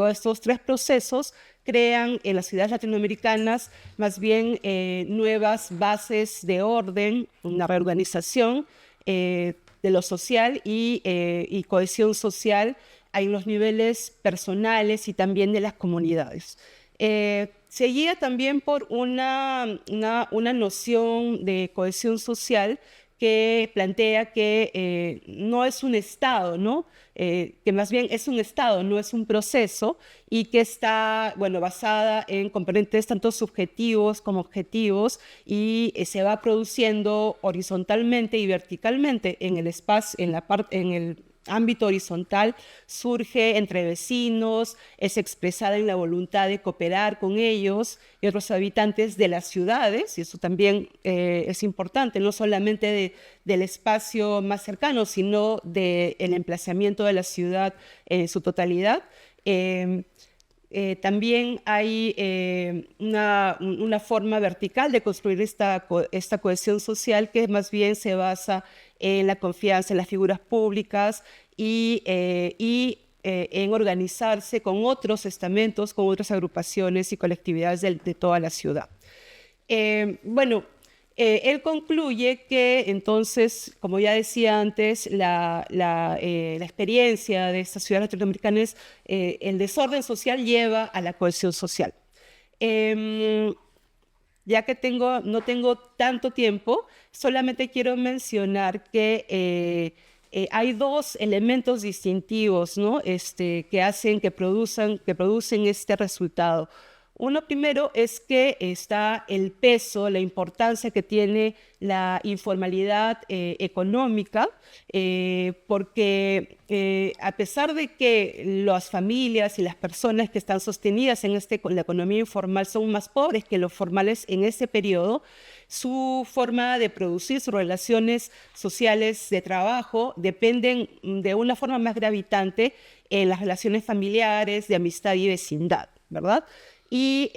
estos tres procesos crean en las ciudades latinoamericanas más bien nuevas bases de orden, una reorganización de lo social y cohesión social en los niveles personales y también de las comunidades. Se guía también por una noción de cohesión social que plantea que no es un estado, ¿no? Que más bien es un estado, no es un proceso, y que está, basada en componentes tanto subjetivos como objetivos, y se va produciendo horizontalmente y verticalmente en el espacio, en el ámbito horizontal, surge entre vecinos, es expresada en la voluntad de cooperar con ellos y otros habitantes de las ciudades, y eso también es importante, no solamente del espacio más cercano, sino del emplazamiento de la ciudad en su totalidad. También hay una forma vertical de construir esta cohesión social que más bien se basa en la confianza en las figuras públicas y en organizarse con otros estamentos, con otras agrupaciones y colectividades de toda la ciudad. Él concluye que entonces, como ya decía antes, la experiencia de estas ciudades latinoamericanas, el desorden social lleva a la cohesión social. Ya que no tengo tanto tiempo, solamente quiero mencionar que hay dos elementos distintivos, ¿no? que producen este resultado. Uno primero es que está el peso, la importancia que tiene la informalidad económica, porque a pesar de que las familias y las personas que están sostenidas en la economía informal son más pobres que los formales en ese periodo, su forma de producir, sus relaciones sociales de trabajo dependen de una forma más gravitante en las relaciones familiares, de amistad y vecindad, ¿verdad? Y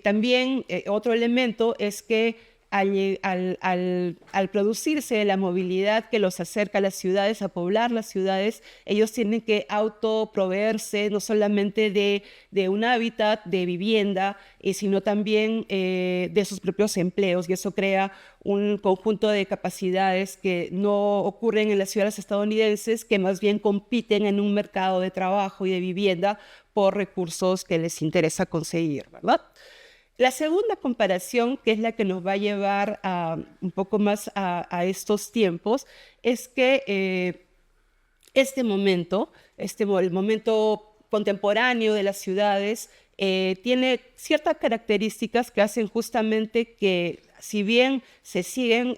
también otro elemento es que al producirse la movilidad que los acerca a las ciudades, a poblar las ciudades, ellos tienen que autoproveerse no solamente de un hábitat, de vivienda, sino también de sus propios empleos, y eso crea un conjunto de capacidades que no ocurren en las ciudades estadounidenses, que más bien compiten en un mercado de trabajo y de vivienda por recursos que les interesa conseguir, ¿verdad? La segunda comparación, que es la que nos va a llevar un poco más a estos tiempos, es que este momento, el momento contemporáneo de las ciudades, tiene ciertas características que hacen justamente que, si bien se siguen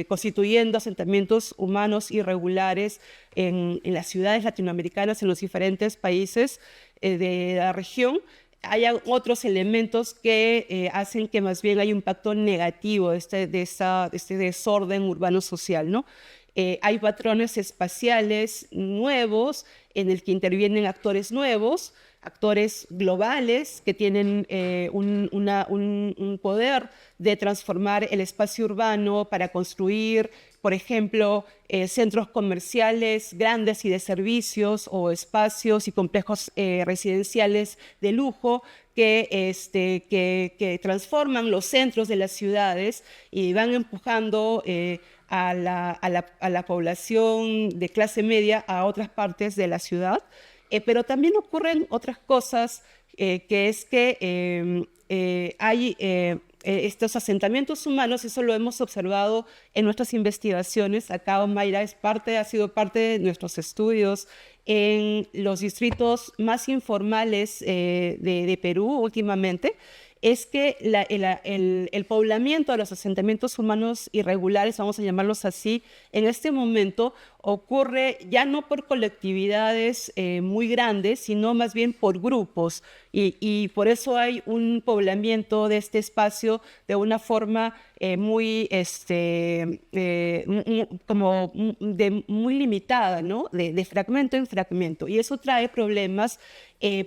constituyendo asentamientos humanos irregulares en las ciudades latinoamericanas, en los diferentes países de la región, hay otros elementos que hacen que más bien haya un impacto negativo de este desorden urbano-social, ¿no? Hay patrones espaciales nuevos en el que intervienen actores nuevos, actores globales que tienen un poder de transformar el espacio urbano para construir, por ejemplo, centros comerciales grandes y de servicios, o espacios y complejos residenciales de lujo que transforman los centros de las ciudades y van empujando a la población de clase media a otras partes de la ciudad. Pero también ocurren otras cosas, que es que hay estos asentamientos humanos. Eso lo hemos observado en nuestras investigaciones. Acá Omaira ha sido parte de nuestros estudios en los distritos más informales de Perú últimamente. Es que el poblamiento de los asentamientos humanos irregulares, vamos a llamarlos así, en este momento ocurre ya no por colectividades muy grandes, sino más bien por grupos. Y por eso hay un poblamiento de este espacio de una forma muy limitada, ¿no? De fragmento en fragmento. Y eso trae problemas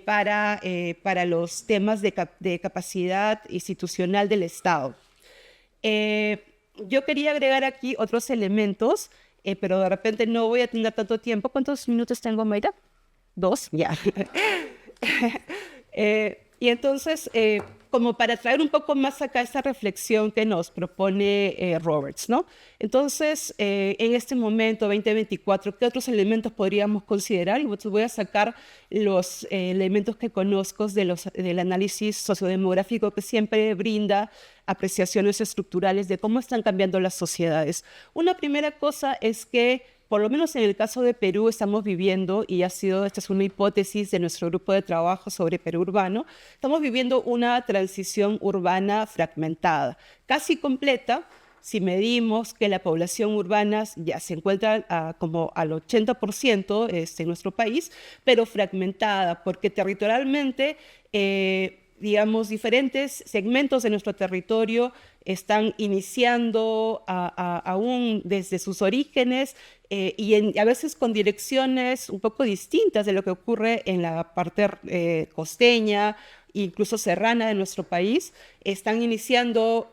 para los temas de capacidad institucional del Estado. Yo quería agregar aquí otros elementos, pero de repente no voy a tener tanto tiempo. ¿Cuántos minutos tengo, Mayra? 2, ya. Y entonces, como para traer un poco más acá esta reflexión que nos propone Roberts, ¿no? Entonces, en este momento, 2024, ¿qué otros elementos podríamos considerar? Y voy a sacar los elementos que conozco del análisis sociodemográfico, que siempre brinda apreciaciones estructurales de cómo están cambiando las sociedades. Una primera cosa es que, por lo menos en el caso de Perú, estamos viviendo, y esta es una hipótesis de nuestro grupo de trabajo sobre Perú urbano, estamos viviendo una transición urbana fragmentada, casi completa, si medimos que la población urbana ya se encuentra como al 80% en nuestro país, pero fragmentada, porque territorialmente, digamos, diferentes segmentos de nuestro territorio están iniciando aún desde sus orígenes y a veces con direcciones un poco distintas de lo que ocurre en la parte costeña, incluso serrana de nuestro país. Están iniciando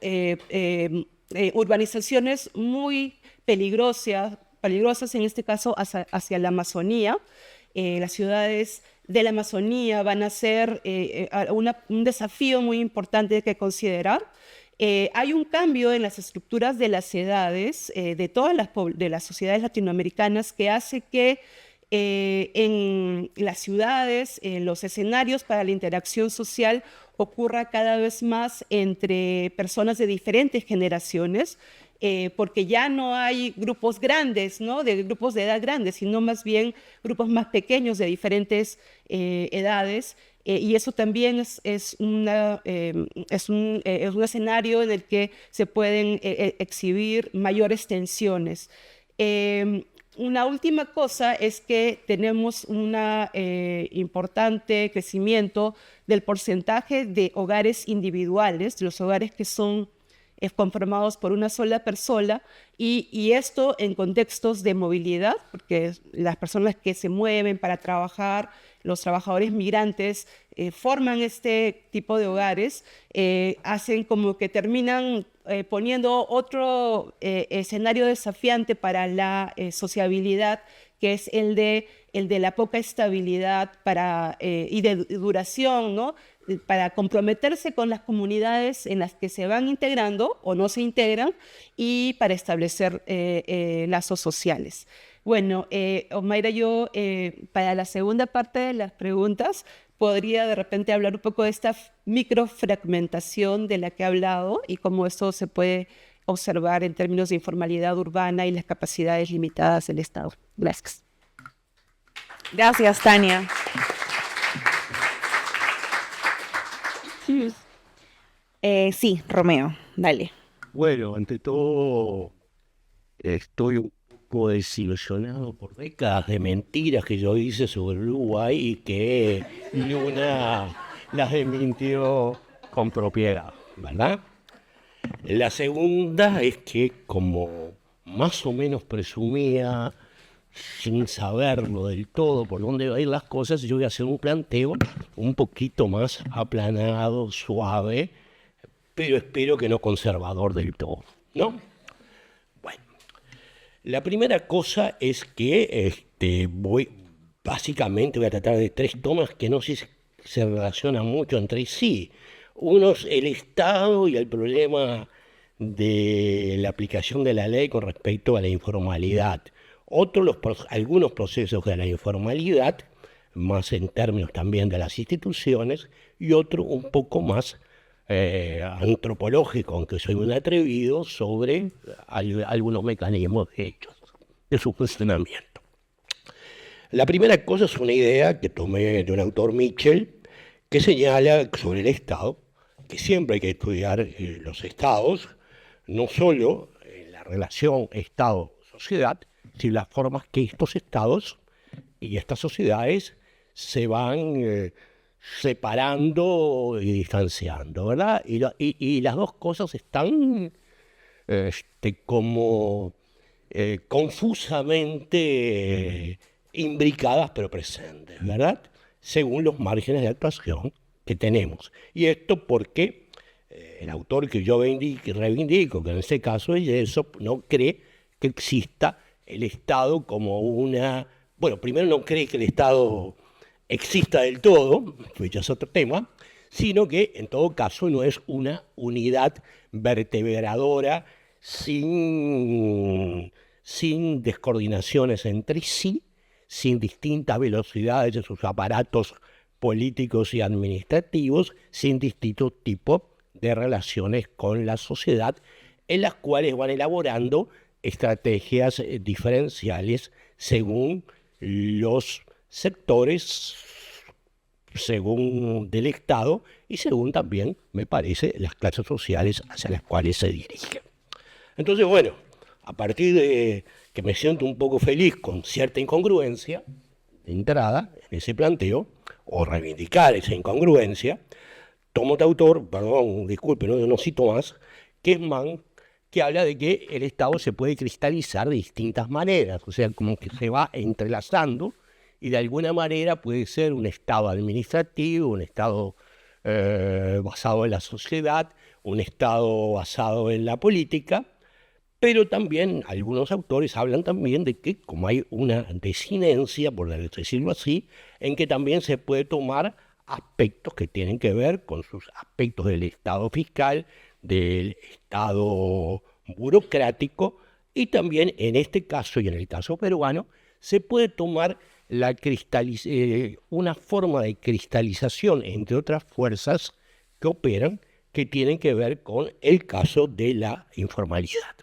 urbanizaciones muy peligrosas en este caso hacia la Amazonía. Las ciudades de la Amazonía van a ser un desafío muy importante que considerar. Hay un cambio en las estructuras de las edades de todas las sociedades latinoamericanas, que hace que en las ciudades, en los escenarios para la interacción social, ocurra cada vez más entre personas de diferentes generaciones, porque ya no hay grupos grandes, ¿no? Grupos de edad grandes, sino más bien grupos más pequeños de diferentes edades. Y eso también es un escenario en el que se pueden exhibir mayores tensiones. Una última cosa es que tenemos un importante crecimiento del porcentaje de hogares individuales, de los hogares que son conformados por una sola persona, y esto en contextos de movilidad, porque las personas que se mueven para trabajar, los trabajadores migrantes, forman este tipo de hogares, hacen como que terminan poniendo otro escenario desafiante para la sociabilidad, que es el de la poca estabilidad y de duración, ¿no? Para comprometerse con las comunidades en las que se van integrando o no se integran, y para establecer lazos sociales. Bueno, Omaira, yo para la segunda parte de las preguntas podría de repente hablar un poco de esta microfragmentación de la que he hablado y cómo esto se puede observar en términos de informalidad urbana y las capacidades limitadas del Estado. Gracias. Gracias, Tania. Sí, Romeo, dale. Bueno, ante todo, estoy un poco desilusionado por décadas de mentiras que yo hice sobre Uruguay y que Luna las desmintió con propiedad, ¿verdad? La segunda es que, como más o menos presumía, sin saberlo del todo por dónde van a ir las cosas, yo voy a hacer un planteo un poquito más aplanado, suave, pero espero que no conservador del todo, ¿no? Bueno, la primera cosa es que básicamente voy a tratar de 3 temas que no sé si se relacionan mucho entre sí. Uno es el Estado y el problema de la aplicación de la ley con respecto a la informalidad. Otro, algunos procesos de la informalidad, más en términos también de las instituciones, y otro un poco más antropológico, aunque soy un atrevido, sobre algunos mecanismos de su funcionamiento. La primera cosa es una idea que tomé de un autor, Mitchell, que señala sobre el Estado que siempre hay que estudiar los estados, no solo en la relación Estado-sociedad, sino las formas que estos estados y estas sociedades se van separando y distanciando, ¿verdad? Y las dos cosas están como confusamente imbricadas pero presentes, ¿verdad? Según los márgenes de actuación que tenemos. Y esto porque el autor que yo reivindico, que en este caso es Jessop, no cree que exista el Estado como una... Bueno, primero no cree que el Estado exista del todo, pues ya es otro tema, sino que en todo caso no es una unidad vertebradora sin descoordinaciones entre sí, sin distintas velocidades de sus aparatos políticos y administrativos, sin distintos tipos de relaciones con la sociedad, en las cuales van elaborando estrategias diferenciales según los sectores, según del Estado y según también, me parece, las clases sociales hacia las cuales se dirigen. Entonces, bueno, a partir de que me siento un poco feliz con cierta incongruencia de entrada en ese planteo, o reivindicar esa incongruencia, tomo de autor, perdón, disculpe, no cito más, que es Mann, que habla de que el Estado se puede cristalizar de distintas maneras, o sea, como que se va entrelazando y de alguna manera puede ser un Estado administrativo, un Estado basado en la sociedad, un Estado basado en la política, pero también algunos autores hablan también de que como hay una desinencia, por decirlo así, en que también se puede tomar aspectos que tienen que ver con sus aspectos del Estado fiscal, del Estado burocrático, y también en este caso y en el caso peruano se puede tomar una forma de cristalización entre otras fuerzas que operan que tienen que ver con el caso de la informalidad.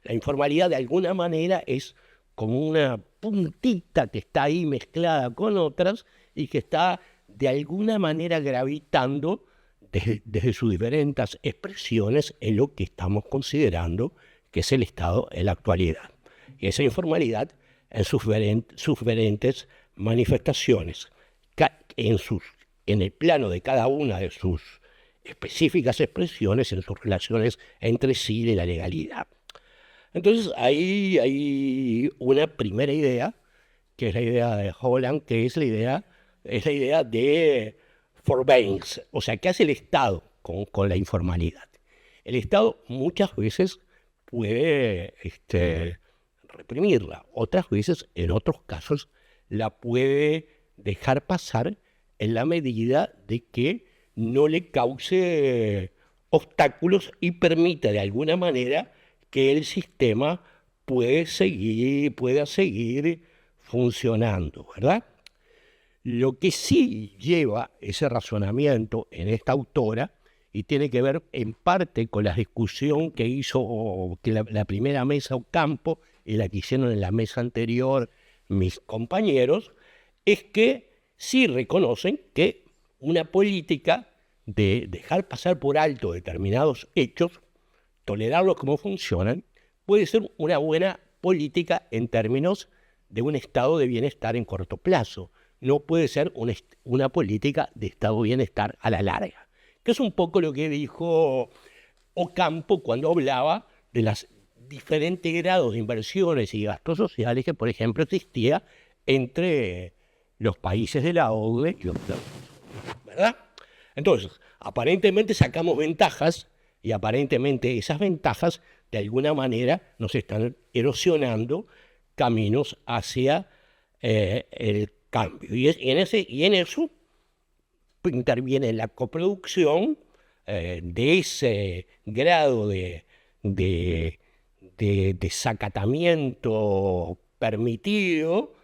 La informalidad de alguna manera es como una puntita que está ahí mezclada con otras y que está de alguna manera gravitando desde sus diferentes expresiones en lo que estamos considerando que es el Estado en la actualidad. Y esa informalidad en sus diferentes manifestaciones, en el plano de cada una de sus específicas expresiones en sus relaciones entre sí de la legalidad. Entonces ahí hay una primera idea, que es la idea de Holland, que es la idea de forbearance, o sea, ¿qué hace el Estado con la informalidad? El Estado muchas veces puede reprimirla, otras veces, en otros casos, la puede dejar pasar en la medida de que no le cause obstáculos y permita de alguna manera que el sistema pueda seguir funcionando, ¿verdad? Lo que sí lleva ese razonamiento en esta autora, y tiene que ver en parte con la discusión que hizo la primera mesa Ocampo y la que hicieron en la mesa anterior mis compañeros, es que sí reconocen que una política de dejar pasar por alto determinados hechos, tolerarlos como funcionan, puede ser una buena política en términos de un estado de bienestar en corto plazo. No puede ser una política de estado de bienestar a la larga, que es un poco lo que dijo Ocampo cuando hablaba de los diferentes grados de inversiones y gastos sociales que, por ejemplo, existía entre los países de la OCDE y los Estados Unidos, ¿verdad? Entonces, aparentemente sacamos ventajas y aparentemente esas ventajas de alguna manera nos están erosionando caminos hacia el cambio. Y en eso interviene la coproducción de ese grado de desacatamiento permitido,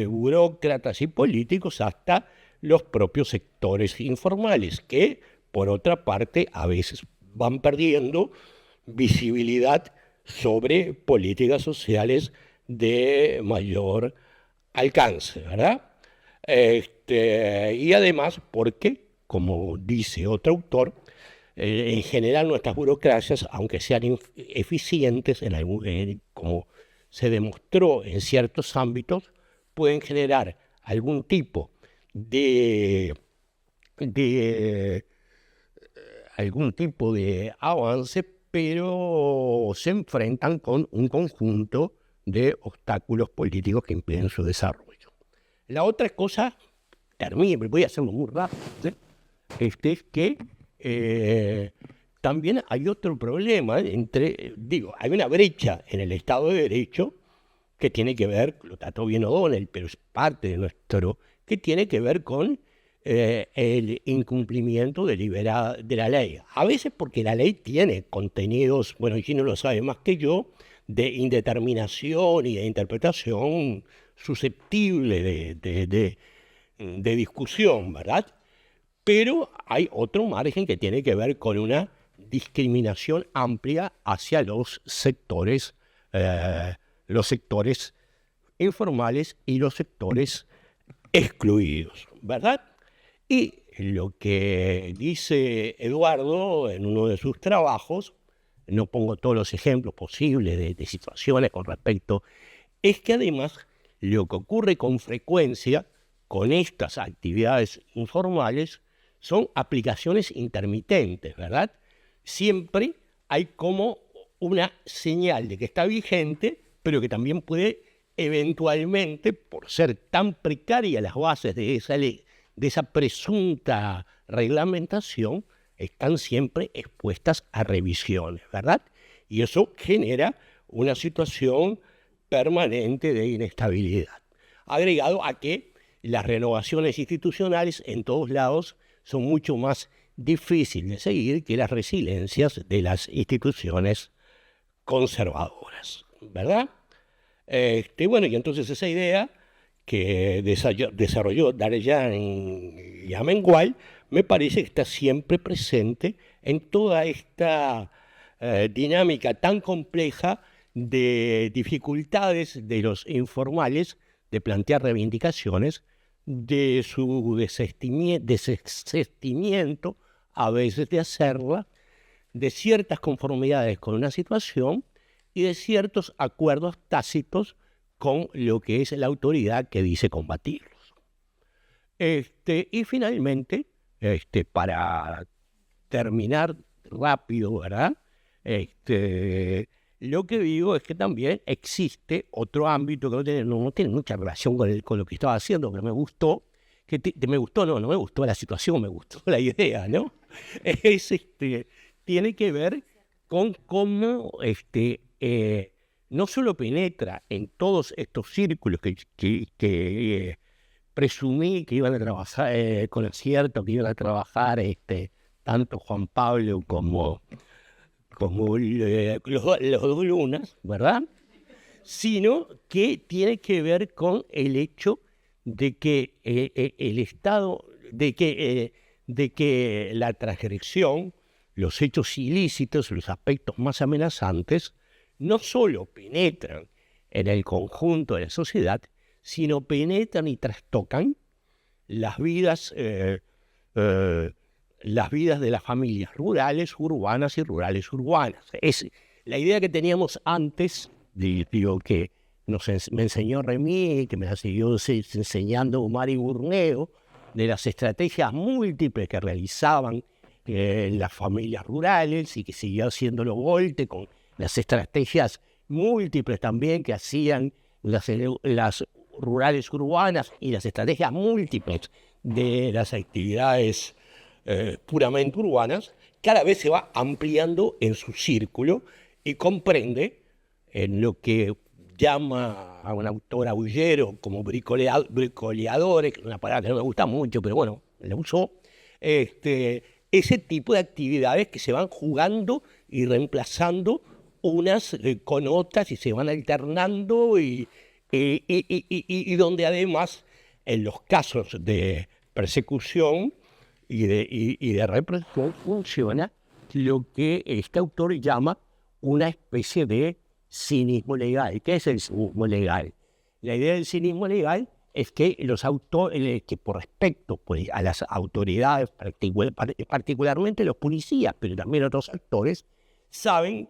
burócratas y políticos, hasta los propios sectores informales, que por otra parte a veces van perdiendo visibilidad sobre políticas sociales de mayor alcance, ¿verdad? Y además porque, como dice otro autor, en general nuestras burocracias, aunque sean eficientes, como se demostró en ciertos ámbitos, pueden generar algún tipo de avance, pero se enfrentan con un conjunto de obstáculos políticos que impiden su desarrollo. La otra cosa, voy a hacerlo muy rápido, es que también hay otro problema hay una brecha en el Estado de Derecho que tiene que ver, lo trató bien O'Donnell, pero es parte de que tiene que ver con el incumplimiento deliberado de la ley. A veces porque la ley tiene contenidos, bueno, y Gino lo sabe más que yo, de indeterminación y de interpretación susceptible de discusión, ¿verdad? Pero hay otro margen que tiene que ver con una discriminación amplia hacia los sectores informales y los sectores excluidos, ¿verdad? Y lo que dice Eduardo en uno de sus trabajos, no pongo todos los ejemplos posibles de situaciones con respecto, es que además lo que ocurre con frecuencia con estas actividades informales son aplicaciones intermitentes, ¿verdad? Siempre hay como una señal de que está vigente, pero que también puede eventualmente, por ser tan precaria las bases de esa ley, de esa presunta reglamentación, están siempre expuestas a revisiones, ¿verdad? Y eso genera una situación permanente de inestabilidad. Agregado a que las renovaciones institucionales en todos lados son mucho más difíciles de seguir que las resiliencias de las instituciones conservadoras, ¿verdad? Bueno, y entonces esa idea que desarrolló Darejan y Amengual me parece que está siempre presente en toda esta dinámica tan compleja de dificultades de los informales de plantear reivindicaciones, de su desistimiento a veces de hacerla, de ciertas conformidades con una situación y de ciertos acuerdos tácitos con lo que es la autoridad que dice combatirlos. Y finalmente, para terminar rápido, ¿verdad? Lo que digo es que también existe otro ámbito que no tiene mucha relación con lo que estaba haciendo, pero me gustó, no me gustó la situación, me gustó la idea, ¿no? Tiene que ver con cómo no solo penetra en todos estos círculos que presumí que iban a trabajar, con acierto, que iban a trabajar tanto Juan Pablo como los dos lunas, ¿verdad? Sino que tiene que ver con el hecho de que el Estado, de que la transgresión, los hechos ilícitos, los aspectos más amenazantes, no solo penetran en el conjunto de la sociedad, sino penetran y trastocan las vidas de las familias rurales, urbanas y rurales urbanas. Es la idea que teníamos antes, digo, que me enseñó Remy, que me la siguió enseñando Mari Burneo, de las estrategias múltiples que realizaban las familias rurales y que siguió haciéndolo Volte con las estrategias múltiples también que hacían las rurales urbanas y las estrategias múltiples de las actividades puramente urbanas, cada vez se va ampliando en su círculo y comprende en lo que llama a un autor Aullero como bricoleadores, que es una palabra que no me gusta mucho, pero bueno, la usó, ese tipo de actividades que se van jugando y reemplazando unas con otras y se van alternando y donde además en los casos de persecución y de represión funciona lo que este autor llama una especie de cinismo legal. ¿Qué es el cinismo legal? La idea del cinismo legal es que los autores, que por respecto a las autoridades, particularmente los policías, pero también otros actores, saben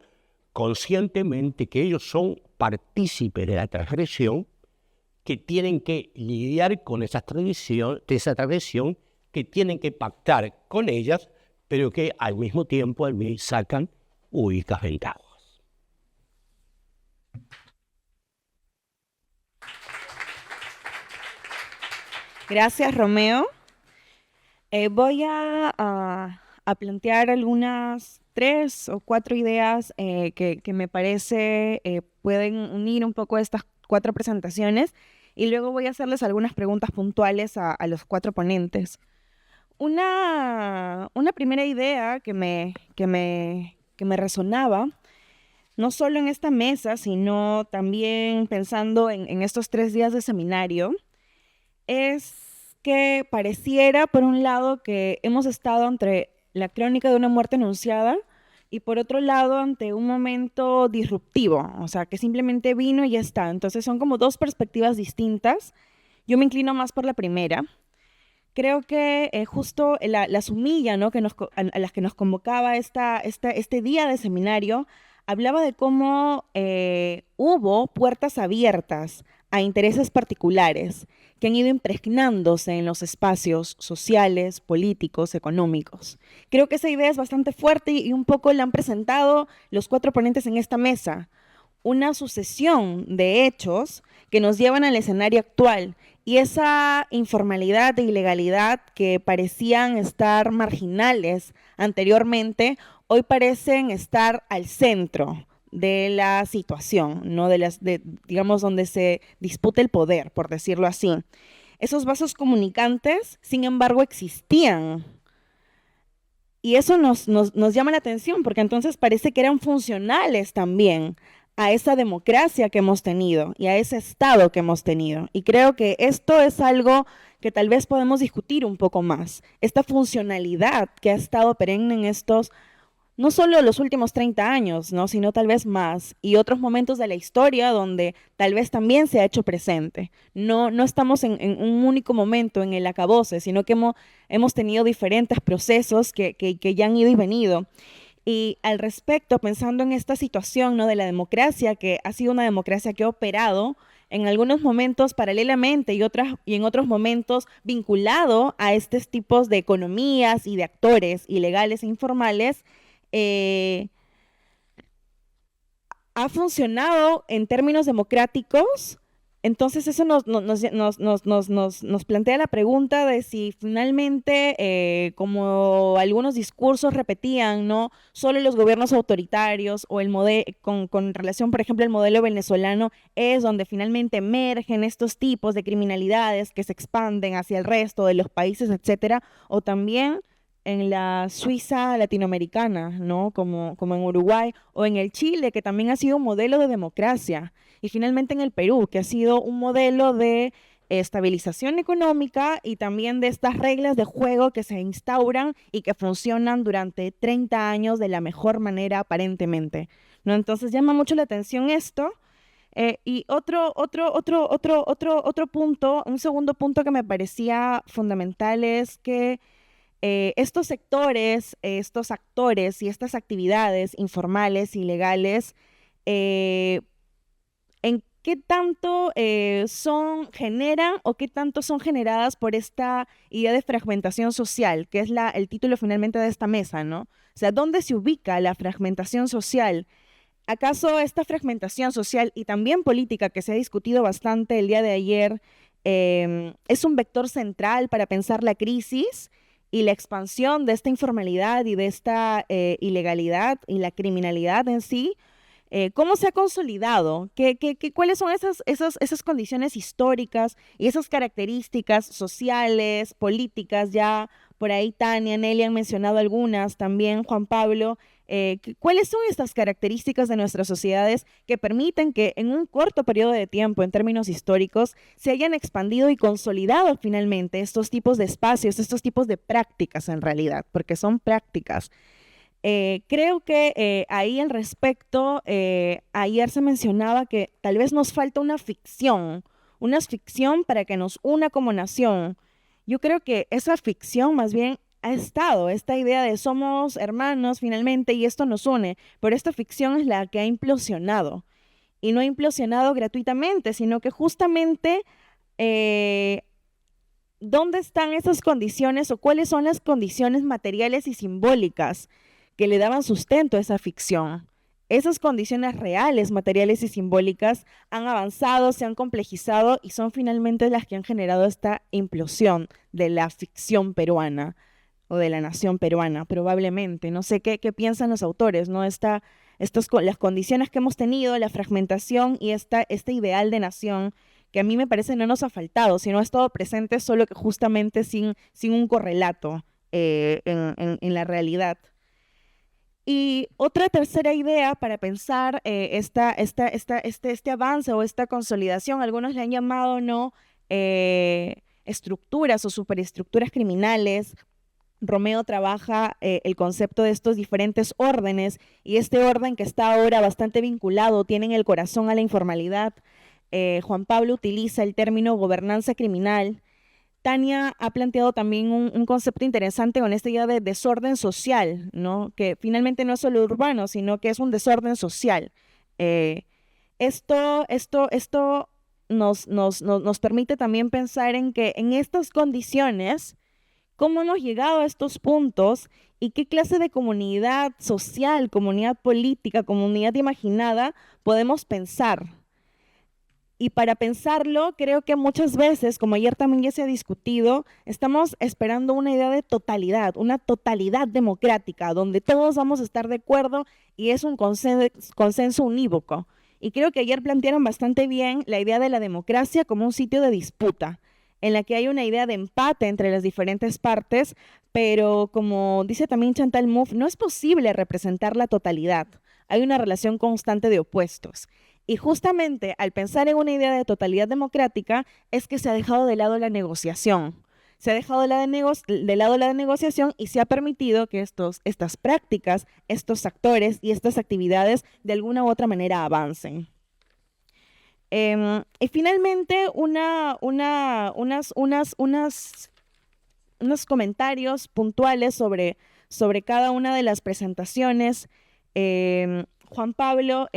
conscientemente que ellos son partícipes de la transgresión, que tienen que lidiar con esa transgresión, que tienen que pactar con ellas, pero que al mismo tiempo sacan únicas ventajas. Gracias, Romeo. Voy a plantear algunas 3 o 4 ideas que me parece pueden unir un poco estas 4 presentaciones y luego voy a hacerles algunas preguntas puntuales a los 4 ponentes. Una primera idea que me resonaba, no solo en esta mesa, sino también pensando en estos 3 días de seminario, es que pareciera, por un lado, que hemos estado entre la crónica de una muerte anunciada y por otro lado, ante un momento disruptivo, o sea, que simplemente vino y ya está. Entonces son como 2 perspectivas distintas. Yo me inclino más por la primera. Creo que justo la sumilla, ¿no?, a las que nos convocaba este día de seminario, hablaba de cómo hubo puertas abiertas a intereses particulares que han ido impregnándose en los espacios sociales, políticos, económicos. Creo que esa idea es bastante fuerte y un poco la han presentado los 4 ponentes en esta mesa. Una sucesión de hechos que nos llevan al escenario actual y esa informalidad e ilegalidad que parecían estar marginales anteriormente, hoy parecen estar al centro de la situación, ¿no? Digamos, donde se disputa el poder, por decirlo así. Esos vasos comunicantes, sin embargo, existían. Y eso nos llama la atención, porque entonces parece que eran funcionales también a esa democracia que hemos tenido y a ese Estado que hemos tenido. Y creo que esto es algo que tal vez podemos discutir un poco más. Esta funcionalidad que ha estado perenne en estos, no solo los últimos 30 años, ¿no?, sino tal vez más, y otros momentos de la historia donde tal vez también se ha hecho presente. No estamos en un único momento en el acabose, sino que hemos tenido diferentes procesos que ya han ido y venido. Y al respecto, pensando en esta situación, ¿no?, de la democracia, que ha sido una democracia que ha operado en algunos momentos paralelamente y en otros momentos vinculado a estos tipos de economías y de actores ilegales e informales, ha funcionado en términos democráticos. Entonces eso nos plantea la pregunta de si finalmente, como algunos discursos repetían, ¿no? Solo los gobiernos autoritarios o con relación, por ejemplo, al modelo venezolano, es donde finalmente emergen estos tipos de criminalidades que se expanden hacia el resto de los países, etcétera, o también en la Suiza latinoamericana, ¿no? Como en Uruguay, o en el Chile, que también ha sido un modelo de democracia, y finalmente en el Perú, que ha sido un modelo de estabilización económica y también de estas reglas de juego que se instauran y que funcionan durante 30 años de la mejor manera aparentemente, ¿no? Entonces llama mucho la atención esto. Y otro punto, un segundo punto que me parecía fundamental es que estos sectores, estos actores y estas actividades informales, ilegales, ¿en qué tanto generan o qué tanto son generadas por esta idea de fragmentación social, que es el título finalmente de esta mesa, ¿no? O sea, ¿dónde se ubica la fragmentación social? ¿Acaso esta fragmentación social y también política que se ha discutido bastante el día de ayer es un vector central para pensar la crisis y la expansión de esta informalidad y de esta ilegalidad y la criminalidad en sí? ¿Cómo se ha consolidado? ¿Cuáles son esas condiciones históricas y esas características sociales, políticas? Ya por ahí Tania, Nelly han mencionado algunas, también Juan Pablo. ¿Cuáles son estas características de nuestras sociedades que permiten que en un corto periodo de tiempo, en términos históricos, se hayan expandido y consolidado finalmente estos tipos de espacios, estos tipos de prácticas en realidad, porque son prácticas? Creo que ahí al respecto, ayer se mencionaba que tal vez nos falta una ficción para que nos una como nación. Yo creo que esa ficción más bien ha estado, esta idea de somos hermanos finalmente y esto nos une, pero esta ficción es la que ha implosionado. Y no ha implosionado gratuitamente, sino que justamente ¿dónde están esas condiciones o cuáles son las condiciones materiales y simbólicas que le daban sustento a esa ficción? Esas condiciones reales, materiales y simbólicas han avanzado, se han complejizado y son finalmente las que han generado esta implosión de la ficción peruana o de la nación peruana, probablemente. No sé qué piensan los autores, ¿no? Las condiciones que hemos tenido, la fragmentación y este ideal de nación que a mí me parece no nos ha faltado, sino ha estado presente, solo que justamente sin un correlato en la realidad. Y otra tercera idea para pensar este avance o esta consolidación, algunos le han llamado, ¿no? Estructuras o superestructuras criminales. Romeo trabaja el concepto de estos diferentes órdenes y este orden que está ahora bastante vinculado, tiene en el corazón a la informalidad. Juan Pablo utiliza el término gobernanza criminal. Tania ha planteado también un concepto interesante con esta idea de desorden social, ¿no? Que finalmente no es solo urbano, sino que es un desorden social. Esto nos permite también pensar en que en estas condiciones, cómo hemos llegado a estos puntos y qué clase de comunidad social, comunidad política, comunidad imaginada podemos pensar. Y para pensarlo, creo que muchas veces, como ayer también ya se ha discutido, estamos esperando una idea de totalidad, una totalidad democrática, donde todos vamos a estar de acuerdo y es un consenso unívoco. Y creo que ayer plantearon bastante bien la idea de la democracia como un sitio de disputa, en la que hay una idea de empate entre las diferentes partes, pero como dice también Chantal Mouffe, no es posible representar la totalidad. Hay una relación constante de opuestos. Y justamente al pensar en una idea de totalidad democrática es que se ha dejado de lado la negociación. Se ha dejado de lado la negociación y se ha permitido que estas prácticas, estos actores y estas actividades de alguna u otra manera avancen. Y finalmente, unos comentarios puntuales sobre cada una de las presentaciones. Juan Pablo,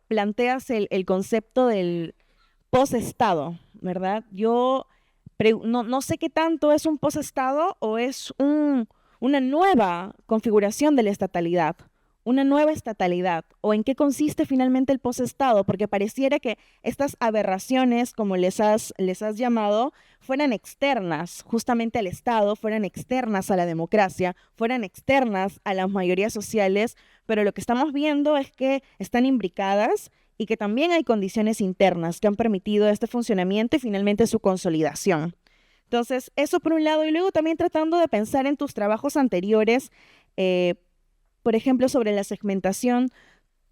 planteas el concepto del post-Estado, ¿verdad? No sé qué tanto es un post-Estado o es una nueva configuración de la estatalidad, una nueva estatalidad, o en qué consiste finalmente el post-Estado, porque pareciera que estas aberraciones, como les has llamado, fueran externas justamente al Estado, fueran externas a la democracia, fueran externas a las mayorías sociales, pero lo que estamos viendo es que están imbricadas y que también hay condiciones internas que han permitido este funcionamiento y finalmente su consolidación. Entonces, eso por un lado, y luego también tratando de pensar en tus trabajos anteriores, por ejemplo, sobre la segmentación,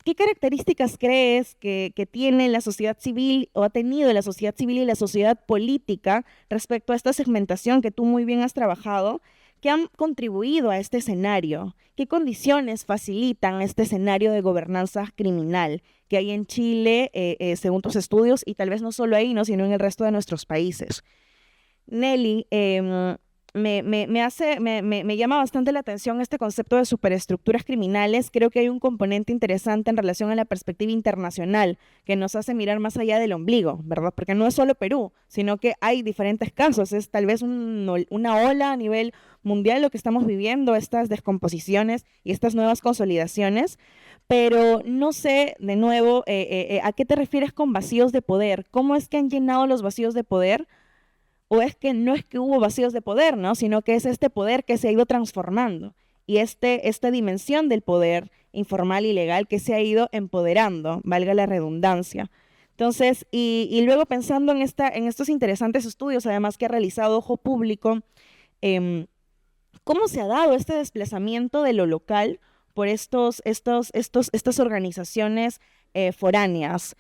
¿qué características crees que tiene la sociedad civil o ha tenido la sociedad civil y la sociedad política respecto a esta segmentación que tú muy bien has trabajado, que han contribuido a este escenario? ¿Qué condiciones facilitan este escenario de gobernanza criminal que hay en Chile, según tus estudios, y tal vez no solo ahí, ¿no?, sino en el resto de nuestros países? Nelly, me llama bastante la atención este concepto de superestructuras criminales. Creo que hay un componente interesante en relación a la perspectiva internacional que nos hace mirar más allá del ombligo, ¿verdad? Porque no es solo Perú, sino que hay diferentes casos. Es tal vez una ola a nivel mundial lo que estamos viviendo, estas descomposiciones y estas nuevas consolidaciones. Pero no sé, de nuevo, ¿a qué te refieres con vacíos de poder? ¿Cómo es que han llenado los vacíos de poder? O es que no es que hubo vacíos de poder, ¿no?, sino que es este poder que se ha ido transformando y esta dimensión del poder informal y legal que se ha ido empoderando, valga la redundancia. Entonces, y luego pensando en estos interesantes estudios, además que ha realizado Ojo Público, ¿cómo se ha dado este desplazamiento de lo local por estas organizaciones foráneas?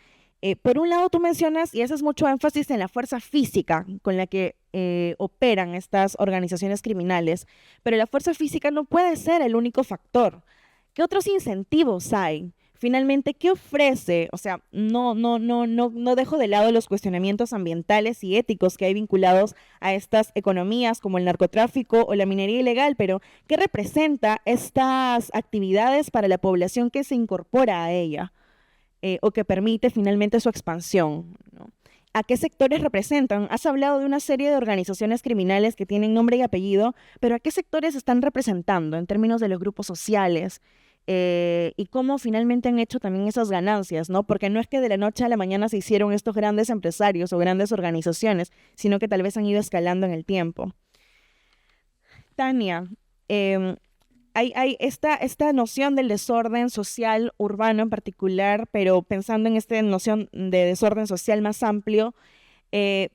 Por un lado, tú mencionas, y haces mucho énfasis en la fuerza física con la que operan estas organizaciones criminales, pero la fuerza física no puede ser el único factor. ¿Qué otros incentivos hay? Finalmente, ¿qué ofrece? O sea, no dejo de lado los cuestionamientos ambientales y éticos que hay vinculados a estas economías como el narcotráfico o la minería ilegal, pero ¿qué representa estas actividades para la población que se incorpora a ella? O que permite finalmente su expansión, ¿no? ¿A qué sectores representan? Has hablado de una serie de organizaciones criminales que tienen nombre y apellido, pero ¿a qué sectores están representando en términos de los grupos sociales? Y cómo finalmente han hecho también esas ganancias, ¿no? Porque no es que de la noche a la mañana se hicieron estos grandes empresarios o grandes organizaciones, sino que tal vez han ido escalando en el tiempo. Tania, hay esta noción del desorden social urbano en particular, pero pensando en esta noción de desorden social más amplio,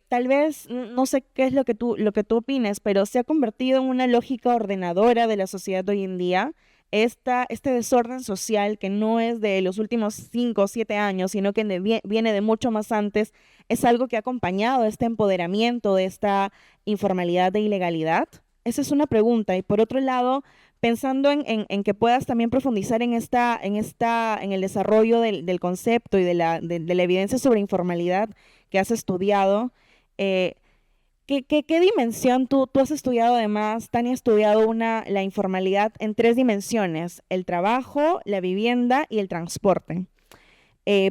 tal vez, no sé qué es lo que tú opines, pero se ha convertido en una lógica ordenadora de la sociedad hoy en día. Este desorden social que no es de los últimos 5 o 7 años, sino que viene de mucho más antes, es algo que ha acompañado este empoderamiento de esta informalidad e ilegalidad. Esa es una pregunta. Y por otro lado, pensando en que puedas también profundizar en el desarrollo del concepto y de la evidencia sobre informalidad que has estudiado, ¿qué dimensión tú has estudiado además? Tania ha estudiado la informalidad en 3 dimensiones: el trabajo, la vivienda y el transporte.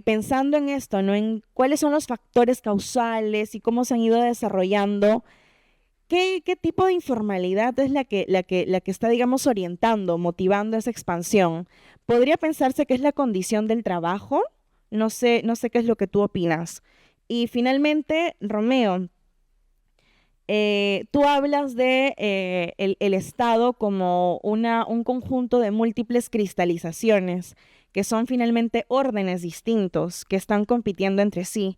Pensando en esto, ¿no?, en cuáles son los factores causales y cómo se han ido desarrollando. ¿Qué tipo de informalidad es la que está, digamos, orientando, motivando esa expansión? ¿Podría pensarse que es la condición del trabajo? No sé qué es lo que tú opinas. Y finalmente, Romeo, tú hablas de el Estado como un conjunto de múltiples cristalizaciones, que son finalmente órdenes distintos que están compitiendo entre sí.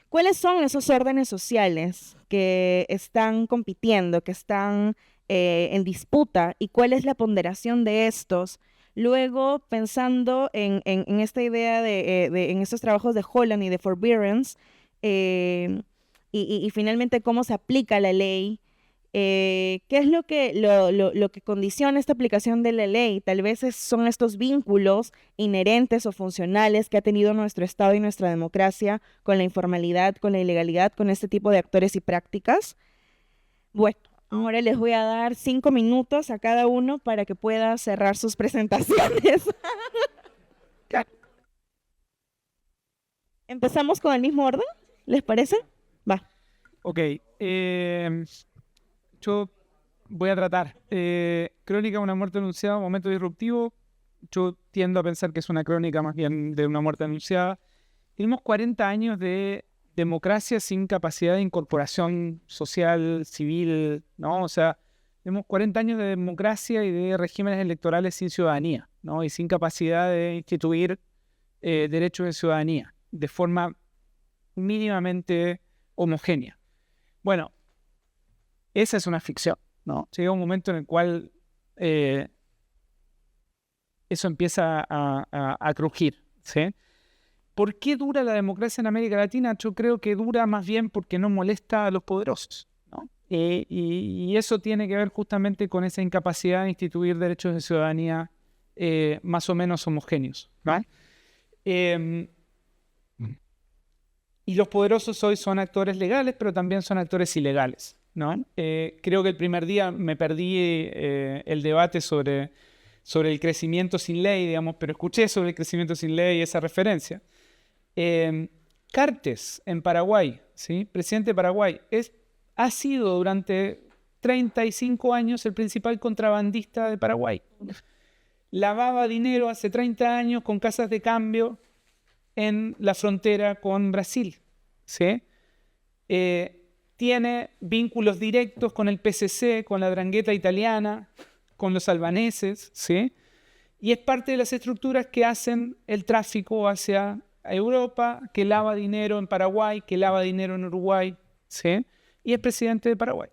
¿Cuáles son esos órdenes sociales que están compitiendo, que están en disputa, y cuál es la ponderación de estos? Luego, pensando en esta idea en estos trabajos de Holland y de Forbearance, y finalmente cómo se aplica la ley, ¿qué es lo que condiciona esta aplicación de la ley? Tal vez son estos vínculos inherentes o funcionales que ha tenido nuestro Estado y nuestra democracia con la informalidad, con la ilegalidad, con este tipo de actores y prácticas. Bueno, ahora les voy a dar 5 minutos a cada uno para que pueda cerrar sus presentaciones. ¿Empezamos con el mismo orden? ¿Les parece? Va. Ok, yo voy a tratar. Crónica de una muerte anunciada, momento disruptivo. Yo tiendo a pensar que es una crónica más bien de una muerte anunciada. Tenemos 40 años de democracia sin capacidad de incorporación social, civil, ¿no? O sea, tenemos 40 años de democracia y de regímenes electorales sin ciudadanía, ¿no? Y sin capacidad de instituir derechos de ciudadanía de forma mínimamente homogénea. Bueno, esa es una ficción, ¿no? Llega un momento en el cual eso empieza a crujir, ¿sí? ¿Por qué dura la democracia en América Latina? Yo creo que dura más bien porque no molesta a los poderosos, ¿no? Y eso tiene que ver justamente con esa incapacidad de instituir derechos de ciudadanía más o menos homogéneos, ¿no? Y los poderosos hoy son actores legales, pero también son actores ilegales, ¿no? Creo que el primer día me perdí el debate sobre el crecimiento sin ley, digamos, pero escuché sobre el crecimiento sin ley esa referencia. Cartes en Paraguay, ¿sí? Presidente de Paraguay, ha sido durante 35 años el principal contrabandista de Paraguay. Lavaba dinero hace 30 años con casas de cambio en la frontera con Brasil, ¿sí? Tiene vínculos directos con el PCC, con la Drangheta italiana, con los albaneses, ¿sí? Y es parte de las estructuras que hacen el tráfico hacia Europa, que lava dinero en Paraguay, que lava dinero en Uruguay, ¿sí? Y es presidente de Paraguay.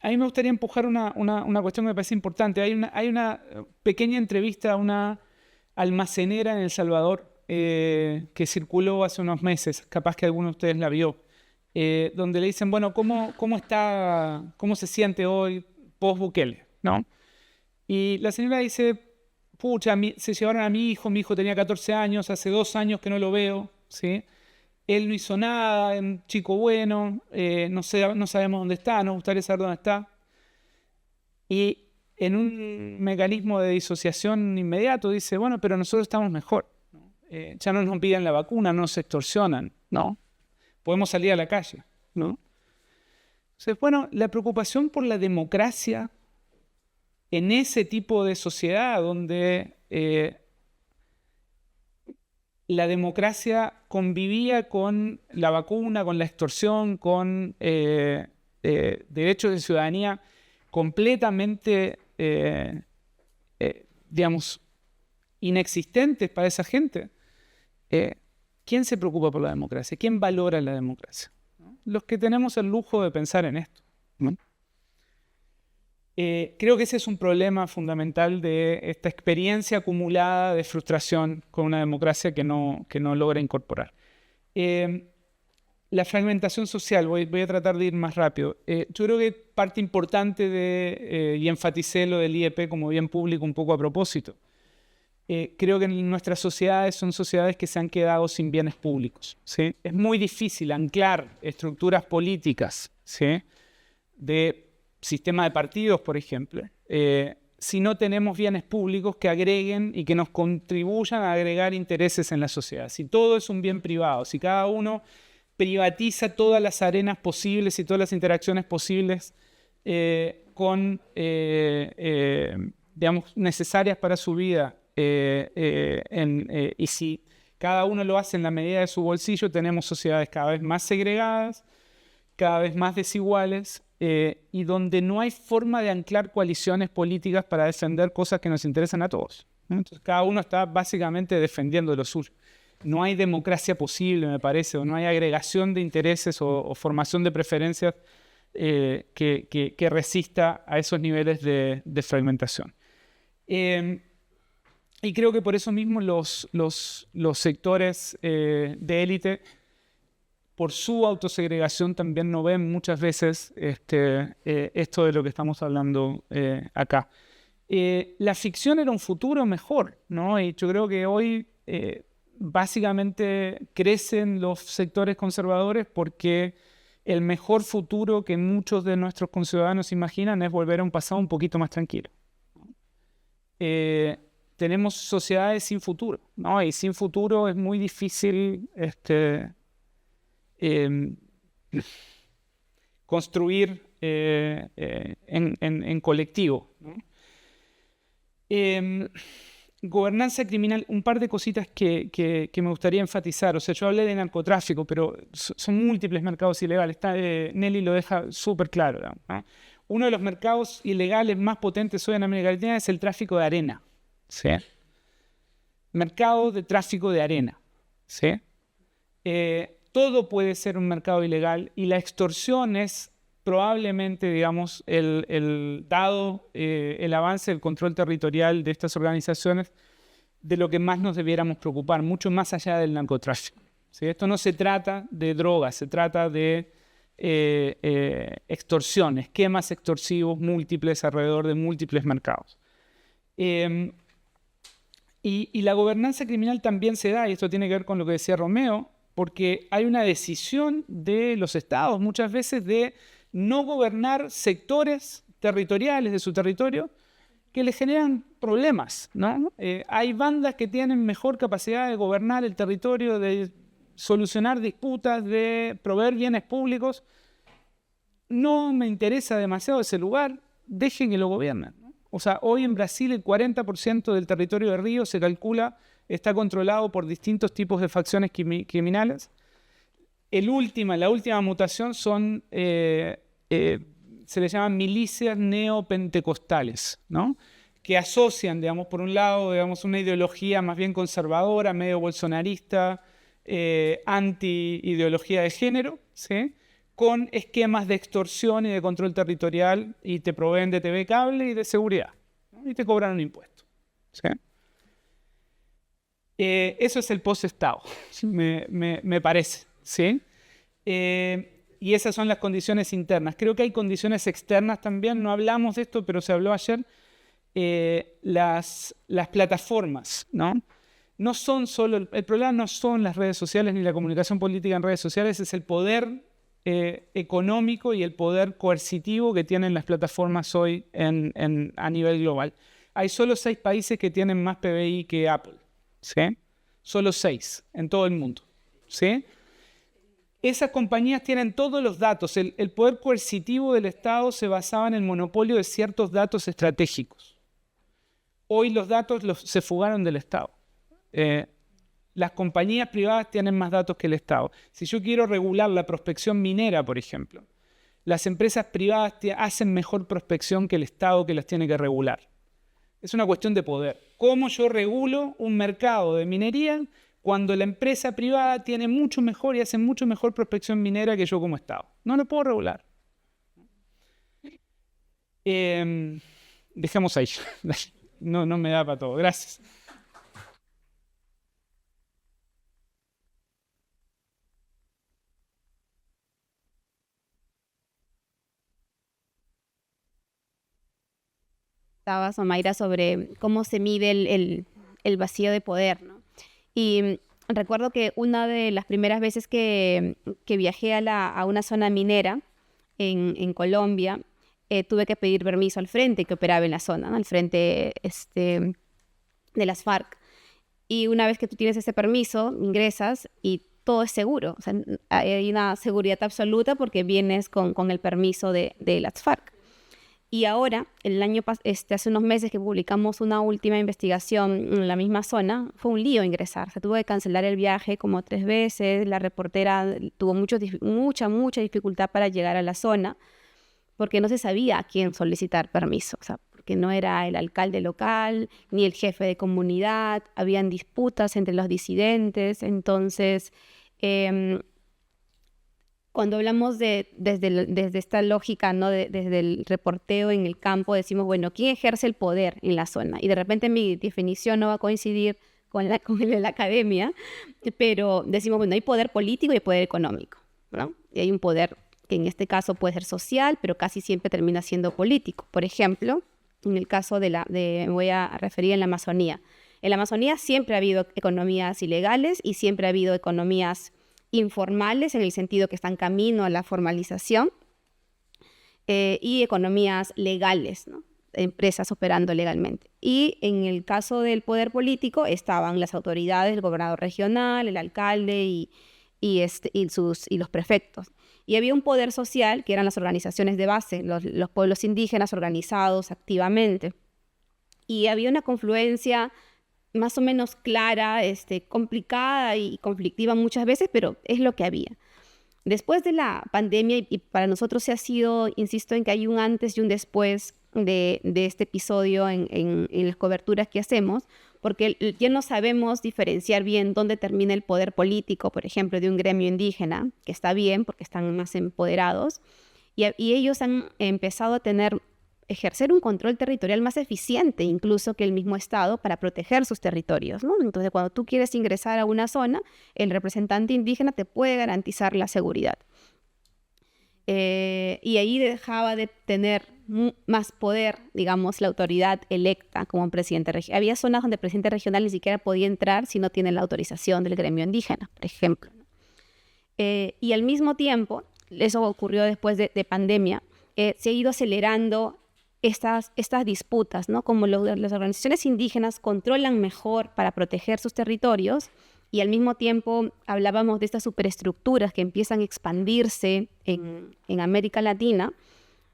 A mí me gustaría empujar una cuestión que me parece importante. Hay una pequeña entrevista a una almacenera en El Salvador que circuló hace unos meses, capaz que alguno de ustedes la vio, donde le dicen, bueno, ¿cómo se siente hoy post-Bukele, ¿no? Y la señora dice, pucha, se llevaron a mi hijo tenía 14 años, hace 2 años que no lo veo, ¿sí? Él no hizo nada, es un chico bueno, no sabemos dónde está, nos gustaría saber dónde está. Y en un mecanismo de disociación inmediato dice, bueno, pero nosotros estamos mejor, ¿no? Ya no nos piden la vacuna, no nos extorsionan, ¿no? Podemos salir a la calle, ¿no? Entonces, bueno, la preocupación por la democracia en ese tipo de sociedad donde la democracia convivía con la vacuna, con la extorsión, con derechos de ciudadanía completamente, digamos, inexistentes para esa gente. ¿Quién se preocupa por la democracia? ¿Quién valora la democracia? ¿No? Los que tenemos el lujo de pensar en esto, ¿no? Creo que ese es un problema fundamental de esta experiencia acumulada de frustración con una democracia que no logra incorporar. La fragmentación social, voy a tratar de ir más rápido. Yo creo que parte importante y enfaticé lo del IEP como bien público un poco a propósito. Creo que nuestras sociedades son sociedades que se han quedado sin bienes públicos, ¿sí? Es muy difícil anclar estructuras políticas, ¿sí? De sistema de partidos, por ejemplo, si no tenemos bienes públicos que agreguen y que nos contribuyan a agregar intereses en la sociedad. Si todo es un bien privado, si cada uno privatiza todas las arenas posibles y todas las interacciones posibles digamos, necesarias para su vida, y si cada uno lo hace en la medida de su bolsillo, tenemos sociedades cada vez más segregadas, cada vez más desiguales, y donde no hay forma de anclar coaliciones políticas para defender cosas que nos interesan a todos, ¿no? Entonces cada uno está básicamente defendiendo lo suyo. No hay democracia posible, me parece, o no hay agregación de intereses o formación de preferencias que resista a esos niveles de fragmentación. Y creo que por eso mismo los sectores de élite, por su autosegregación, también no ven muchas veces esto de lo que estamos hablando acá. La ficción era un futuro mejor, ¿no? Y yo creo que hoy básicamente crecen los sectores conservadores porque el mejor futuro que muchos de nuestros conciudadanos imaginan es volver a un pasado un poquito más tranquilo. tenemos sociedades sin futuro, ¿no? Y sin futuro es muy difícil construir en colectivo, ¿no? Gobernanza criminal, un par de cositas que me gustaría enfatizar. O sea, yo hablé de narcotráfico, pero son múltiples mercados ilegales. Nelly lo deja súper claro, ¿no? Uno de los mercados ilegales más potentes hoy en América Latina es el tráfico de arena, ¿sí? Mercado de tráfico de arena, ¿sí? Todo puede ser un mercado ilegal y la extorsión es probablemente, digamos, dado el avance del control territorial de estas organizaciones, de lo que más nos debiéramos preocupar, mucho más allá del narcotráfico, ¿sí? Esto no se trata de drogas, se trata de extorsión, esquemas extorsivos múltiples alrededor de múltiples mercados. Y la gobernanza criminal también se da, y esto tiene que ver con lo que decía Romeo, porque hay una decisión de los estados muchas veces de no gobernar sectores territoriales de su territorio que les generan problemas, ¿no? Hay bandas que tienen mejor capacidad de gobernar el territorio, de solucionar disputas, de proveer bienes públicos. No me interesa demasiado ese lugar, dejen que lo gobiernen, ¿no? O sea, hoy en Brasil el 40% del territorio de Río se calcula está controlado por distintos tipos de facciones criminales. La última mutación son, se les llaman milicias neopentecostales, ¿no? Que asocian, digamos, por un lado, digamos, una ideología más bien conservadora, medio bolsonarista, anti-ideología de género, ¿sí? Con esquemas de extorsión y de control territorial, y te proveen de TV cable y de seguridad, ¿no? Y te cobran un impuesto, ¿sí? Eso es el post-Estado, me parece, ¿sí? Y esas son las condiciones internas. Creo que hay condiciones externas también, no hablamos de esto, pero se habló ayer. Las plataformas, ¿no? No son solo, el problema no son las redes sociales ni la comunicación política en redes sociales, es el poder económico y el poder coercitivo que tienen las plataformas hoy a nivel global. Hay solo 6 países que tienen más PBI que Apple, ¿sí? Solo 6 en todo el mundo, ¿sí? Esas compañías tienen todos los datos. El poder coercitivo del Estado se basaba en el monopolio de ciertos datos estratégicos. Hoy los datos se fugaron del Estado. Las compañías privadas tienen más datos que el Estado. Si yo quiero regular la prospección minera, por ejemplo, las empresas privadas hacen mejor prospección que el Estado que las tiene que regular. Es una cuestión de poder. ¿Cómo yo regulo un mercado de minería cuando la empresa privada tiene mucho mejor y hace mucho mejor prospección minera que yo como Estado? No lo puedo regular. Dejemos ahí. No me da para todo. Gracias. Estaba Somaira sobre cómo se mide el vacío de poder, ¿no? Y recuerdo que una de las primeras veces que viajé a una zona minera en Colombia, tuve que pedir permiso al frente que operaba en la zona, ¿no? Al frente de las FARC. Y una vez que tú tienes ese permiso, ingresas y todo es seguro. O sea, hay una seguridad absoluta porque vienes con el permiso de las FARC. Y ahora, hace unos meses que publicamos una última investigación en la misma zona, fue un lío ingresar. Se tuvo que cancelar el viaje como 3 veces. La reportera tuvo mucha dificultad para llegar a la zona porque no se sabía a quién solicitar permiso. O sea, porque no era el alcalde local ni el jefe de comunidad. Habían disputas entre los disidentes. Entonces, cuando hablamos desde esta lógica, ¿no? Desde el reporteo en el campo, decimos, bueno, ¿quién ejerce el poder en la zona? Y de repente mi definición no va a coincidir con el de la academia, pero decimos, bueno, hay poder político y poder económico, ¿no? Y hay un poder que en este caso puede ser social, pero casi siempre termina siendo político. Por ejemplo, en el caso me voy a referir en la Amazonía. En la Amazonía siempre ha habido economías ilegales y siempre ha habido economías informales, en el sentido que están camino a la formalización, y economías legales, ¿no? empresas operando legalmente. Y en el caso del poder político estaban las autoridades, el gobernador regional, el alcalde y los prefectos. Y había un poder social, que eran las organizaciones de base, los pueblos indígenas organizados activamente. Y había una confluencia más o menos clara, complicada y conflictiva muchas veces, pero es lo que había. Después de la pandemia, y para nosotros se ha sido, insisto en que hay un antes y un después de este episodio en las coberturas que hacemos, porque ya no sabemos diferenciar bien dónde termina el poder político, por ejemplo, de un gremio indígena, que está bien porque están más empoderados, y ellos han empezado a ejercer un control territorial más eficiente incluso que el mismo Estado para proteger sus territorios, ¿no? Entonces, cuando tú quieres ingresar a una zona, el representante indígena te puede garantizar la seguridad. Y ahí dejaba de tener más poder, digamos, la autoridad electa como presidente regional. Había zonas donde el presidente regional ni siquiera podía entrar si no tiene la autorización del gremio indígena, por ejemplo. Y al mismo tiempo, eso ocurrió después de pandemia, se ha ido acelerando estas disputas, ¿no? Como las organizaciones indígenas controlan mejor para proteger sus territorios, y al mismo tiempo hablábamos de estas superestructuras que empiezan a expandirse en América Latina,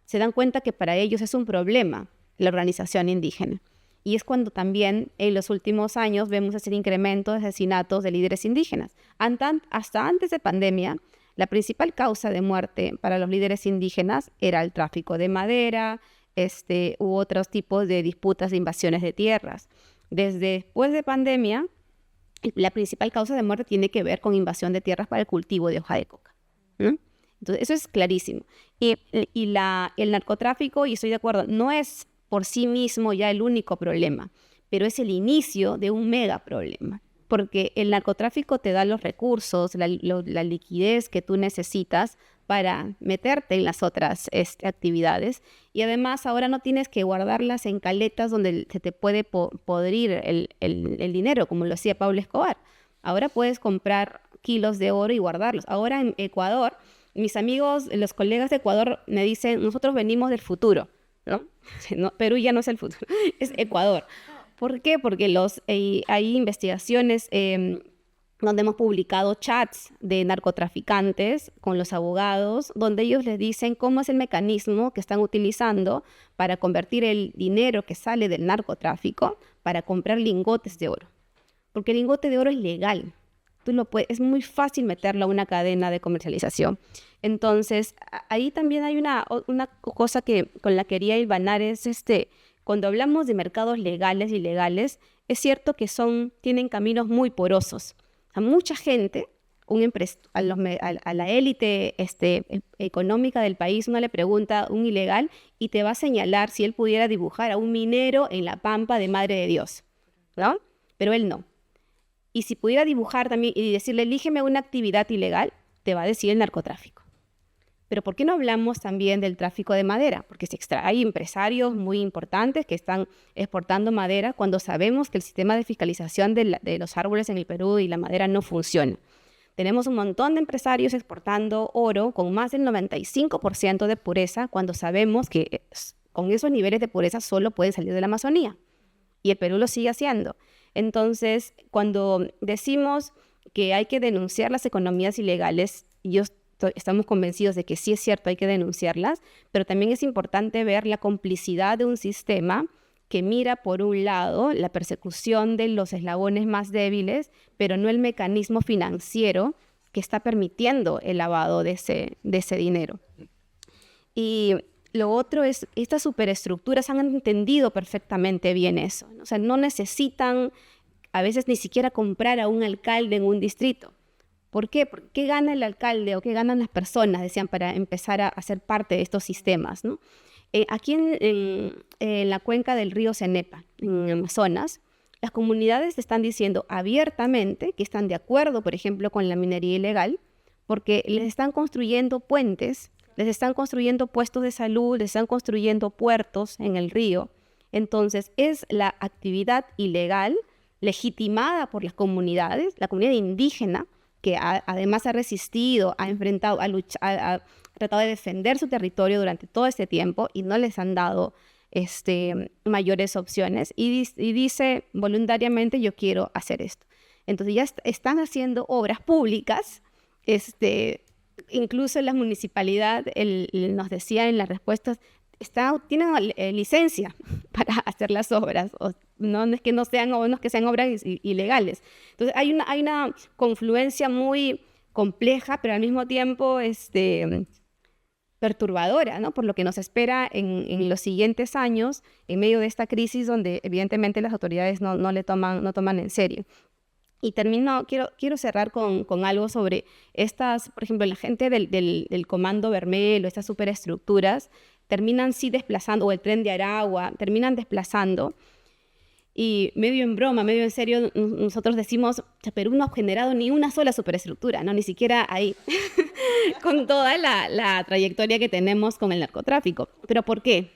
se dan cuenta que para ellos es un problema la organización indígena. Y es cuando también en los últimos años vemos ese incremento de asesinatos de líderes indígenas. Hasta antes de pandemia, la principal causa de muerte para los líderes indígenas era el tráfico de madera, u otros tipos de disputas de invasiones de tierras. Después de pandemia, la principal causa de muerte tiene que ver con invasión de tierras para el cultivo de hoja de coca. Entonces, eso es clarísimo. Y el narcotráfico, y estoy de acuerdo, no es por sí mismo ya el único problema, pero es el inicio de un mega problema. Porque el narcotráfico te da los recursos, la liquidez que tú necesitas para meterte en las otras actividades. Y además ahora no tienes que guardarlas en caletas donde se te puede podrir el dinero, como lo hacía Pablo Escobar. Ahora puedes comprar kilos de oro y guardarlos. Ahora en Ecuador, mis amigos, los colegas de Ecuador me dicen, nosotros venimos del futuro, ¿no? Perú ya no es el futuro, es Ecuador. ¿Por qué? Porque hay investigaciones donde hemos publicado chats de narcotraficantes con los abogados, donde ellos les dicen cómo es el mecanismo que están utilizando para convertir el dinero que sale del narcotráfico para comprar lingotes de oro. Porque el lingote de oro es legal. Es muy fácil meterlo a una cadena de comercialización. Entonces, ahí también hay una cosa con la que quería hilvanar, es cuando hablamos de mercados legales y ilegales, es cierto que tienen caminos muy porosos. A mucha gente, a la élite económica del país, uno le pregunta a un ilegal y te va a señalar si él pudiera dibujar a un minero en la pampa de Madre de Dios, ¿no? Pero él no. Y si pudiera dibujar también y decirle, elígeme una actividad ilegal, te va a decir el narcotráfico. Pero ¿por qué no hablamos también del tráfico de madera? Porque hay empresarios muy importantes que están exportando madera cuando sabemos que el sistema de fiscalización de los árboles en el Perú y la madera no funciona. Tenemos un montón de empresarios exportando oro con más del 95% de pureza cuando sabemos que con esos niveles de pureza solo pueden salir de la Amazonía. Y el Perú lo sigue haciendo. Entonces, cuando decimos que hay que denunciar las economías ilegales, estamos convencidos de que sí es cierto, hay que denunciarlas, pero también es importante ver la complicidad de un sistema que mira, por un lado, la persecución de los eslabones más débiles, pero no el mecanismo financiero que está permitiendo el lavado de ese dinero. Y lo otro es, estas superestructuras han entendido perfectamente bien eso, ¿no? O sea, no necesitan a veces ni siquiera comprar a un alcalde en un distrito. ¿Por qué? ¿Qué gana el alcalde o qué ganan las personas, decían, para empezar a ser parte de estos sistemas, ¿no? Aquí en la cuenca del río Cenepa, en Amazonas, las comunidades están diciendo abiertamente que están de acuerdo, por ejemplo, con la minería ilegal, porque les están construyendo puentes, les están construyendo puestos de salud, les están construyendo puertos en el río. Entonces, es la actividad ilegal legitimada por las comunidades, la comunidad indígena, que además ha resistido, ha enfrentado, ha tratado de defender su territorio durante todo este tiempo y no les han dado mayores opciones y dice voluntariamente yo quiero hacer esto. Entonces ya están haciendo obras públicas, incluso la municipalidad nos decía en las respuestas, tienen licencia para hacer las obras, no es que no sean obras ilegales. Entonces hay una confluencia muy compleja, pero al mismo tiempo perturbadora, ¿no? Por lo que nos espera en los siguientes años, en medio de esta crisis donde evidentemente las autoridades no toman en serio. Y quiero cerrar con algo sobre por ejemplo, la gente del Comando Bermelo, estas superestructuras, terminan sí desplazando, o el Tren de Aragua, terminan desplazando. Y medio en broma, medio en serio, nosotros decimos, Perú no ha generado ni una sola superestructura, ¿no? Ni siquiera ahí, con toda la trayectoria que tenemos con el narcotráfico. ¿Pero por qué?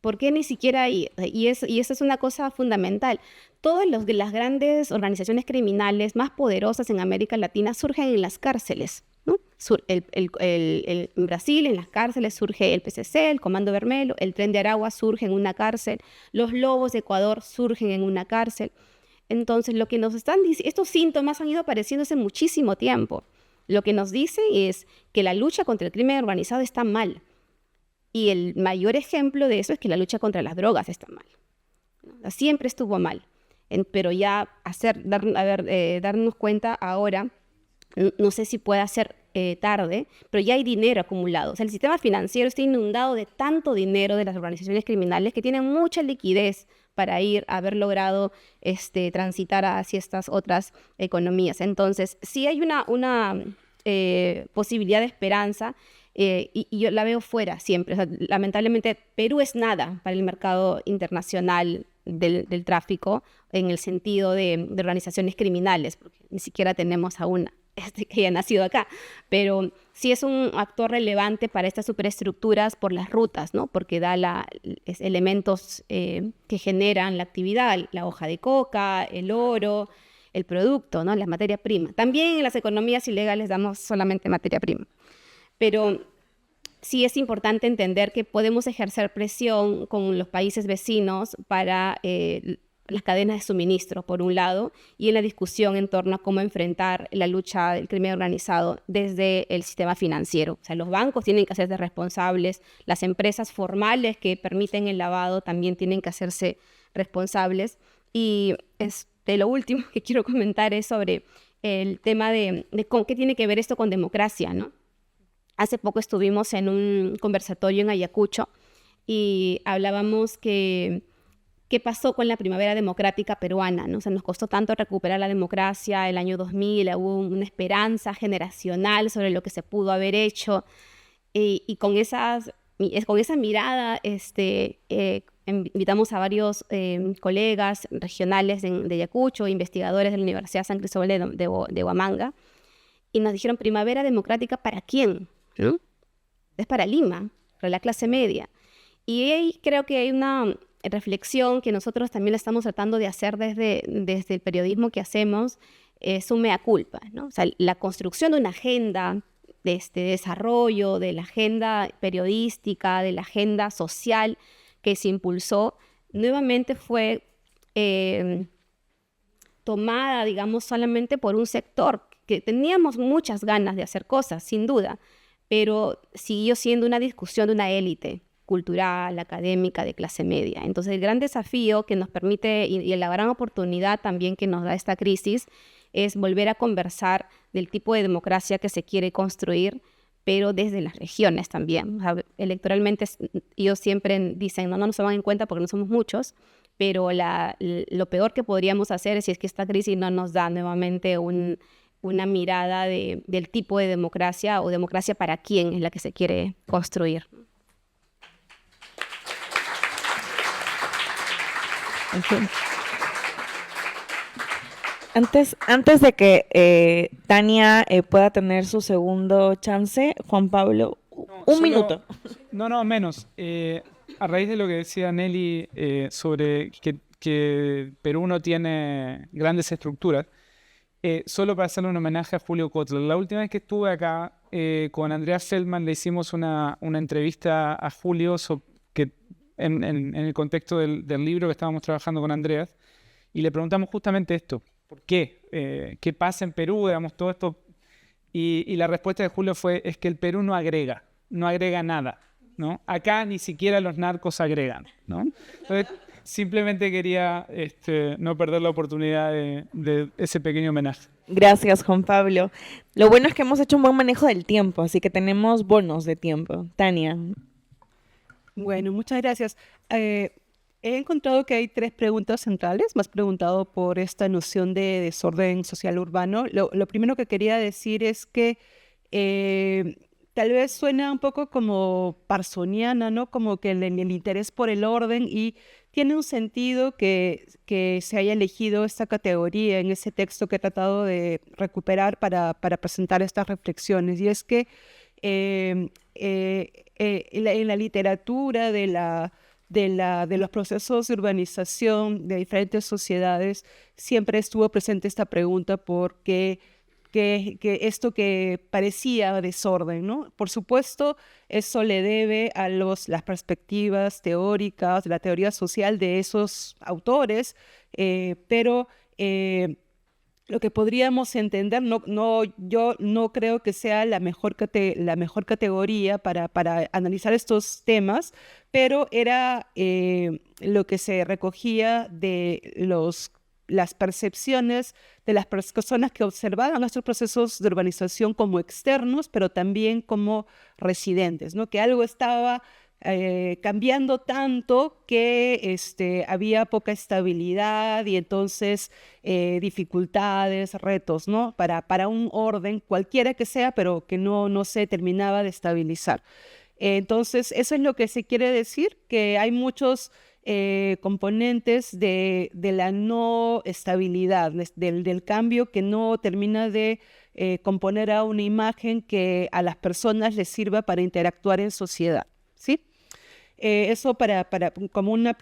¿Por qué ni siquiera ahí? Y eso es una cosa fundamental. Todas las grandes organizaciones criminales más poderosas en América Latina surgen en las cárceles, ¿no? En Brasil, en las cárceles, surge el PCC, el Comando Bermelo, el Tren de Aragua surge en una cárcel, los Lobos de Ecuador surgen en una cárcel. Entonces, lo que nos están diciendo, estos síntomas han ido apareciendo hace muchísimo tiempo. Lo que nos dicen es que la lucha contra el crimen organizado está mal. Y el mayor ejemplo de eso es que la lucha contra las drogas está mal. Siempre estuvo mal. Pero ya darnos cuenta ahora, no sé si pueda ser tarde, pero ya hay dinero acumulado. O sea, el sistema financiero está inundado de tanto dinero de las organizaciones criminales que tienen mucha liquidez para haber logrado transitar hacia estas otras economías. Entonces, sí hay una posibilidad de esperanza, y yo la veo fuera siempre. O sea, lamentablemente, Perú es nada para el mercado internacional del tráfico en el sentido de organizaciones criminales, porque ni siquiera tenemos a una que haya nacido acá, pero sí es un actor relevante para estas superestructuras por las rutas, ¿no? Porque da elementos que generan la actividad, la hoja de coca, el oro, el producto, ¿no? La materia prima. También en las economías ilegales damos solamente materia prima, pero sí es importante entender que podemos ejercer presión con los países vecinos para las cadenas de suministro, por un lado, y en la discusión en torno a cómo enfrentar la lucha del crimen organizado desde el sistema financiero. O sea, los bancos tienen que hacerse responsables, las empresas formales que permiten el lavado también tienen que hacerse responsables. Y lo último que quiero comentar es sobre el tema de con qué tiene que ver esto con democracia, ¿no? Hace poco estuvimos en un conversatorio en Ayacucho y hablábamos qué pasó con la primavera democrática peruana, ¿no? O sea, nos costó tanto recuperar la democracia el año 2000, hubo una esperanza generacional sobre lo que se pudo haber hecho, y con esa mirada invitamos a varios colegas regionales de Ayacucho, investigadores de la Universidad San Cristóbal de Huamanga, y nos dijeron, primavera democrática, ¿para quién? ¿No? Es para Lima, para la clase media. Y ahí creo que hay una reflexión que nosotros también la estamos tratando de hacer desde el periodismo que hacemos, es un mea culpa, ¿no? O sea, la construcción de una agenda de desarrollo, de la agenda periodística, de la agenda social que se impulsó, nuevamente fue tomada, digamos, solamente por un sector, que teníamos muchas ganas de hacer cosas, sin duda, pero siguió siendo una discusión de una élite cultural, académica, de clase media. Entonces, el gran desafío que nos permite y la gran oportunidad también que nos da esta crisis es volver a conversar del tipo de democracia que se quiere construir, pero desde las regiones también. O sea, electoralmente, ellos siempre dicen, no nos toman en cuenta porque no somos muchos, pero lo peor que podríamos hacer es si es que esta crisis no nos da nuevamente una mirada del tipo de democracia o democracia para quién es la que se quiere construir. Antes de que Tania pueda tener su segundo chance, Juan Pablo, un minuto. No, menos. A raíz de lo que decía Nelly sobre que Perú no tiene grandes estructuras, solo para hacerle un homenaje a Julio Kotler. La última vez que estuve acá con Andrea Feldman le hicimos una entrevista a Julio que en el contexto del libro que estábamos trabajando con Andreas, y le preguntamos justamente esto, ¿por qué? ¿Qué pasa en Perú? Digamos, todo esto. Y la respuesta de Julio es que el Perú no agrega nada, ¿no? Acá ni siquiera los narcos agregan, ¿no? Entonces, simplemente quería no perder la oportunidad de ese pequeño homenaje. Gracias, Juan Pablo. Lo bueno es que hemos hecho un buen manejo del tiempo, así que tenemos bonos de tiempo. Tania. Bueno, muchas gracias. He encontrado que hay 3 preguntas centrales. Me has preguntado por esta noción de desorden social urbano. Lo primero que quería decir es que tal vez suena un poco como parsoniana, ¿no? Como que el interés por el orden, y tiene un sentido que se haya elegido esta categoría en ese texto que he tratado de recuperar para presentar estas reflexiones. Y es que en la literatura de los procesos de urbanización de diferentes sociedades siempre estuvo presente esta pregunta por qué que esto que parecía desorden, ¿no? Por supuesto, eso le debe a las perspectivas teóricas, la teoría social de esos autores, pero lo que podríamos entender, yo no creo que sea la mejor categoría para analizar estos temas, pero era lo que se recogía de las percepciones de las personas que observaban nuestros procesos de urbanización como externos, pero también como residentes, ¿no? Que algo estaba cambiando tanto que había poca estabilidad y entonces dificultades, retos, ¿no? Para un orden, cualquiera que sea, pero que no se terminaba de estabilizar. Entonces, eso es lo que se quiere decir, que hay muchos componentes de la no estabilidad, del cambio que no termina de componer a una imagen que a las personas les sirva para interactuar en sociedad, ¿sí? Eso como una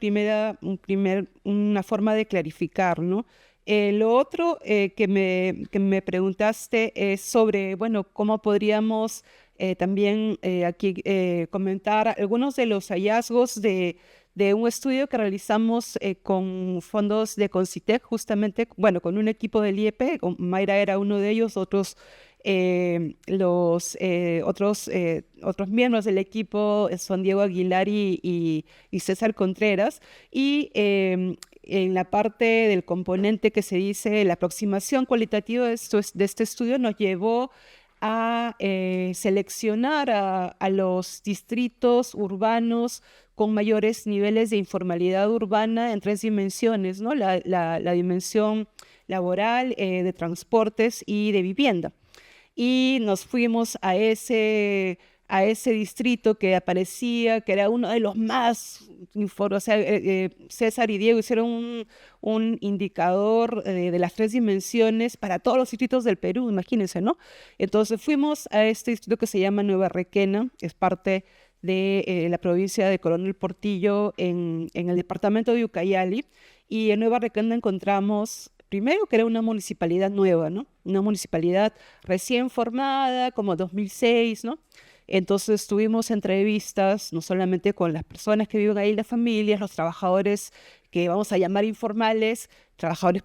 forma de clarificar, ¿no? Lo otro que me preguntaste es sobre, bueno, cómo podríamos también aquí comentar algunos de los hallazgos de un estudio que realizamos con fondos de Concitec, justamente, bueno, con un equipo del IEP, Mayra era uno de ellos, otros otros miembros del equipo son Diego Aguilar y César Contreras, y en la parte del componente que se dice la aproximación cualitativa de este estudio nos llevó a seleccionar a los distritos urbanos con mayores niveles de informalidad urbana en 3 dimensiones, ¿no? La dimensión laboral, de transportes y de vivienda. Y nos fuimos a ese distrito que aparecía, que era uno de los más, o sea, César y Diego hicieron un indicador de las 3 dimensiones para todos los distritos del Perú, imagínense, ¿no? Entonces fuimos a este distrito que se llama Nueva Requena, es parte de la provincia de Coronel Portillo en el departamento de Ucayali, y en Nueva Requena encontramos primero que era una municipalidad nueva, ¿no? Una municipalidad recién formada, como 2006, ¿no? Entonces tuvimos entrevistas no solamente con las personas que viven ahí, las familias, los trabajadores que vamos a llamar informales, trabajadores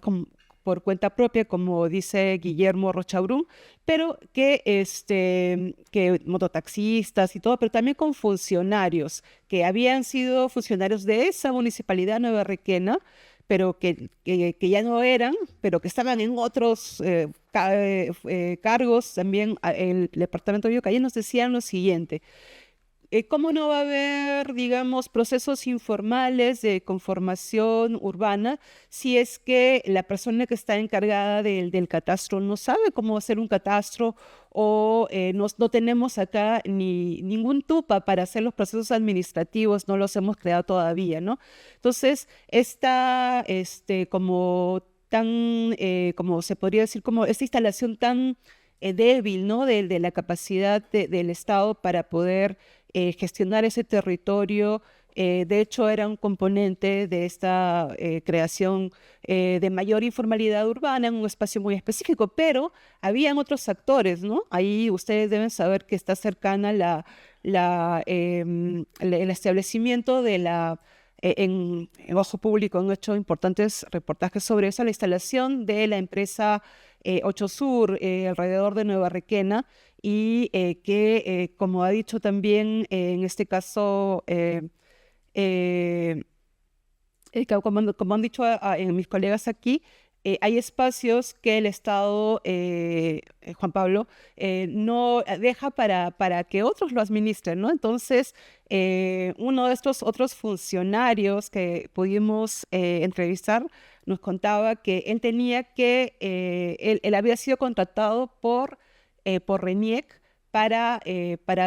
por cuenta propia, como dice Guillermo Rochabrún, pero que mototaxistas y todo, pero también con funcionarios que habían sido funcionarios de esa municipalidad Nueva Requena, pero que ya no eran, pero que estaban en otros cargos también. El departamento de Ucayali nos decían lo siguiente: ¿cómo no va a haber, digamos, procesos informales de conformación urbana si es que la persona que está encargada del catastro no sabe cómo hacer un catastro, o no tenemos acá ningún TUPA para hacer los procesos administrativos, no los hemos creado todavía, ¿no? Entonces, esta como se podría decir, como esta instalación tan débil, ¿no? De la capacidad del Estado para poder gestionar ese territorio, de hecho era un componente de esta creación de mayor informalidad urbana en un espacio muy específico, pero habían otros actores, ¿no? Ahí ustedes deben saber que está cercana el establecimiento de en Ojo Público han hecho importantes reportajes sobre eso, la instalación de la empresa 8 Sur alrededor de Nueva Requena, y que, como ha dicho también en este caso, como han dicho en mis colegas aquí, hay espacios que el Estado, Juan Pablo, no deja para que otros lo administren, ¿no? Entonces, uno de estos otros funcionarios que pudimos entrevistar nos contaba que él tenía él había sido contratado por RENIEC para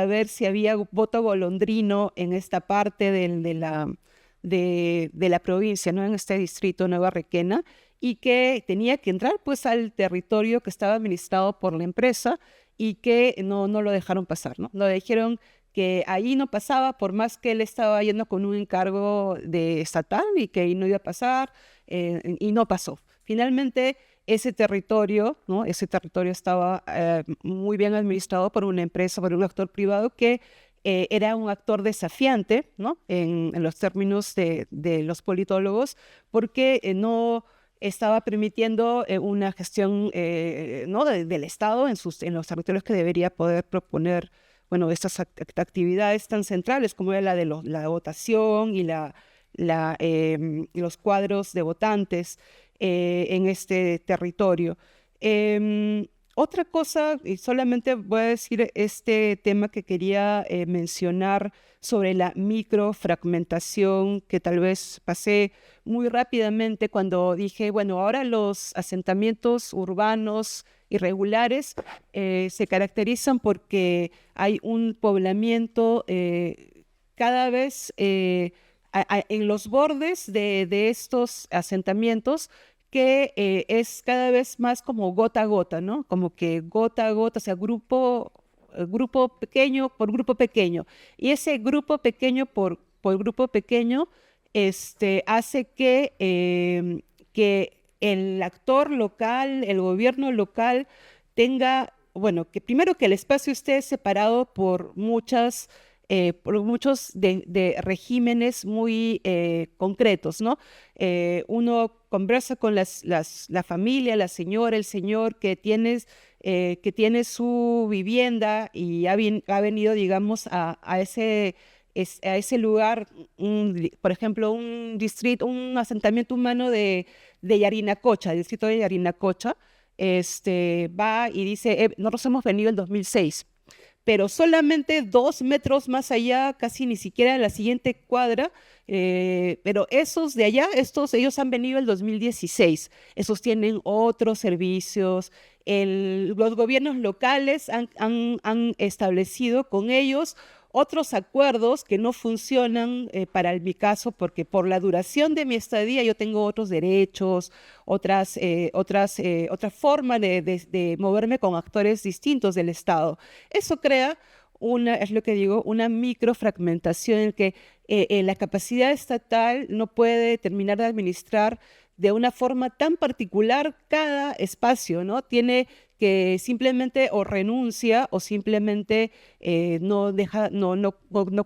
ver si había voto golondrino en esta parte de la provincia, ¿no? En este distrito Nueva Requena, y que tenía que entrar pues al territorio que estaba administrado por la empresa, y que no lo dejaron pasar, ¿no? Lo dijeron que ahí no pasaba, por más que él estaba yendo con un encargo de estatal, y que ahí no iba a pasar, y no pasó. Finalmente, ese territorio, ¿no? Ese territorio estaba muy bien administrado por una empresa, por un actor privado que era un actor desafiante, ¿no? En los términos de los politólogos, porque no estaba permitiendo una gestión ¿no? del Estado en los territorios que debería poder proponer, bueno, estas actividades tan centrales como era la de la votación y los cuadros de votantes en este territorio. Otra cosa, y solamente voy a decir este tema que quería mencionar sobre la microfragmentación, que tal vez pasé muy rápidamente cuando dije, bueno, ahora los asentamientos urbanos irregulares se caracterizan porque hay un poblamiento cada vez en los bordes de estos asentamientos, que es cada vez más como gota a gota, ¿no? Como que gota a gota, o sea, grupo pequeño por grupo pequeño. Y ese grupo pequeño por grupo pequeño hace que el actor local, el gobierno local, tenga, bueno, que primero que el espacio esté separado por muchos de regímenes muy concretos, ¿no? Uno conversa con la familia, la señora, el señor que tiene su vivienda y ha venido, digamos, a ese lugar, por ejemplo, un asentamiento humano de Yarinacocha, el distrito de Yarinacocha, va y dice, nosotros hemos venido en 2006, pero solamente 2 metros más allá, casi ni siquiera en la siguiente cuadra, pero esos de allá, ellos han venido en 2016, esos tienen otros servicios, los gobiernos locales han establecido con ellos otros acuerdos que no funcionan para mi caso, porque por la duración de mi estadía yo tengo otros derechos, otra forma de moverme con actores distintos del Estado. Eso crea es lo que digo, una microfragmentación en que la capacidad estatal no puede terminar de administrar de una forma tan particular cada espacio, ¿no? Tiene que simplemente o renuncia o simplemente no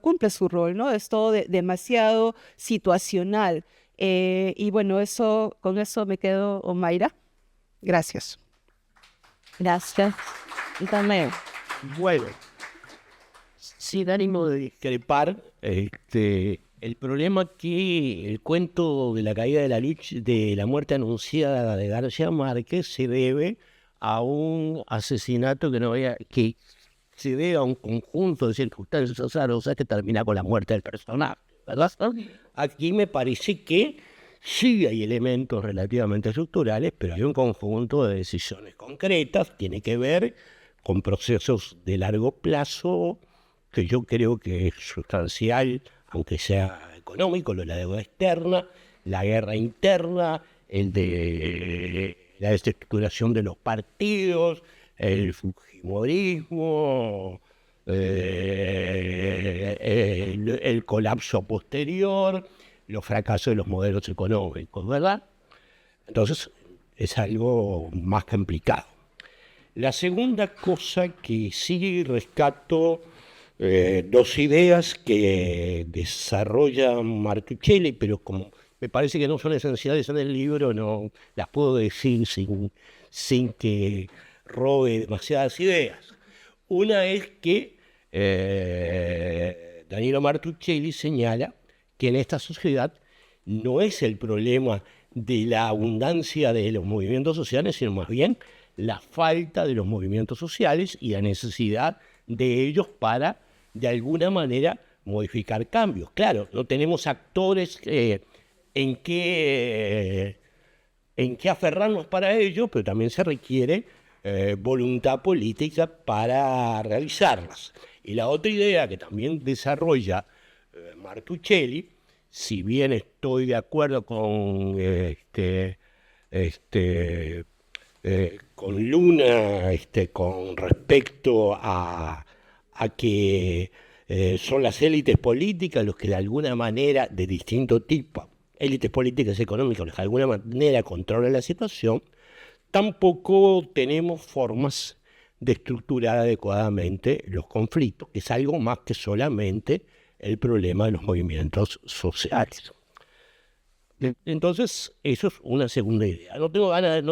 cumple su rol, ¿no? Es todo demasiado situacional. Y bueno, con eso me quedo, Omaira. Gracias. Gracias. Y también. Bueno, sin ánimo de discrepar, el problema que el cuento de la caída de la muerte anunciada de García Márquez se debe a un asesinato que se debe a un conjunto de circunstancias azarosas que termina con la muerte del personaje, ¿verdad? Aquí me parece que sí hay elementos relativamente estructurales, pero hay un conjunto de decisiones concretas, tiene que ver con procesos de largo plazo, que yo creo que es sustancial, aunque sea económico, la deuda externa, la guerra interna, la desestructuración de los partidos, el fujimorismo, el colapso posterior, los fracasos de los modelos económicos, ¿verdad? Entonces, es algo más complicado. La segunda cosa que sí rescato dos ideas que desarrolla Martuchelli, pero como me parece que no son esenciales en el libro, no las puedo decir sin que robe demasiadas ideas. Una es que Danilo Martuchelli señala que en esta sociedad no es el problema de la abundancia de los movimientos sociales, sino más bien la falta de los movimientos sociales y la necesidad de ellos para, de alguna manera, modificar cambios. Claro, no tenemos actores en qué aferrarnos para ello, pero también se requiere voluntad política para realizarlas. Y la otra idea que también desarrolla Martuchelli, si bien estoy de acuerdo con con Luna con respecto a que son las élites políticas los que de alguna manera, de distinto tipo, élites políticas y económicas, los que de alguna manera controlan la situación, tampoco tenemos formas de estructurar adecuadamente los conflictos, que es algo más que solamente el problema de los movimientos sociales. Entonces, eso es una segunda idea. No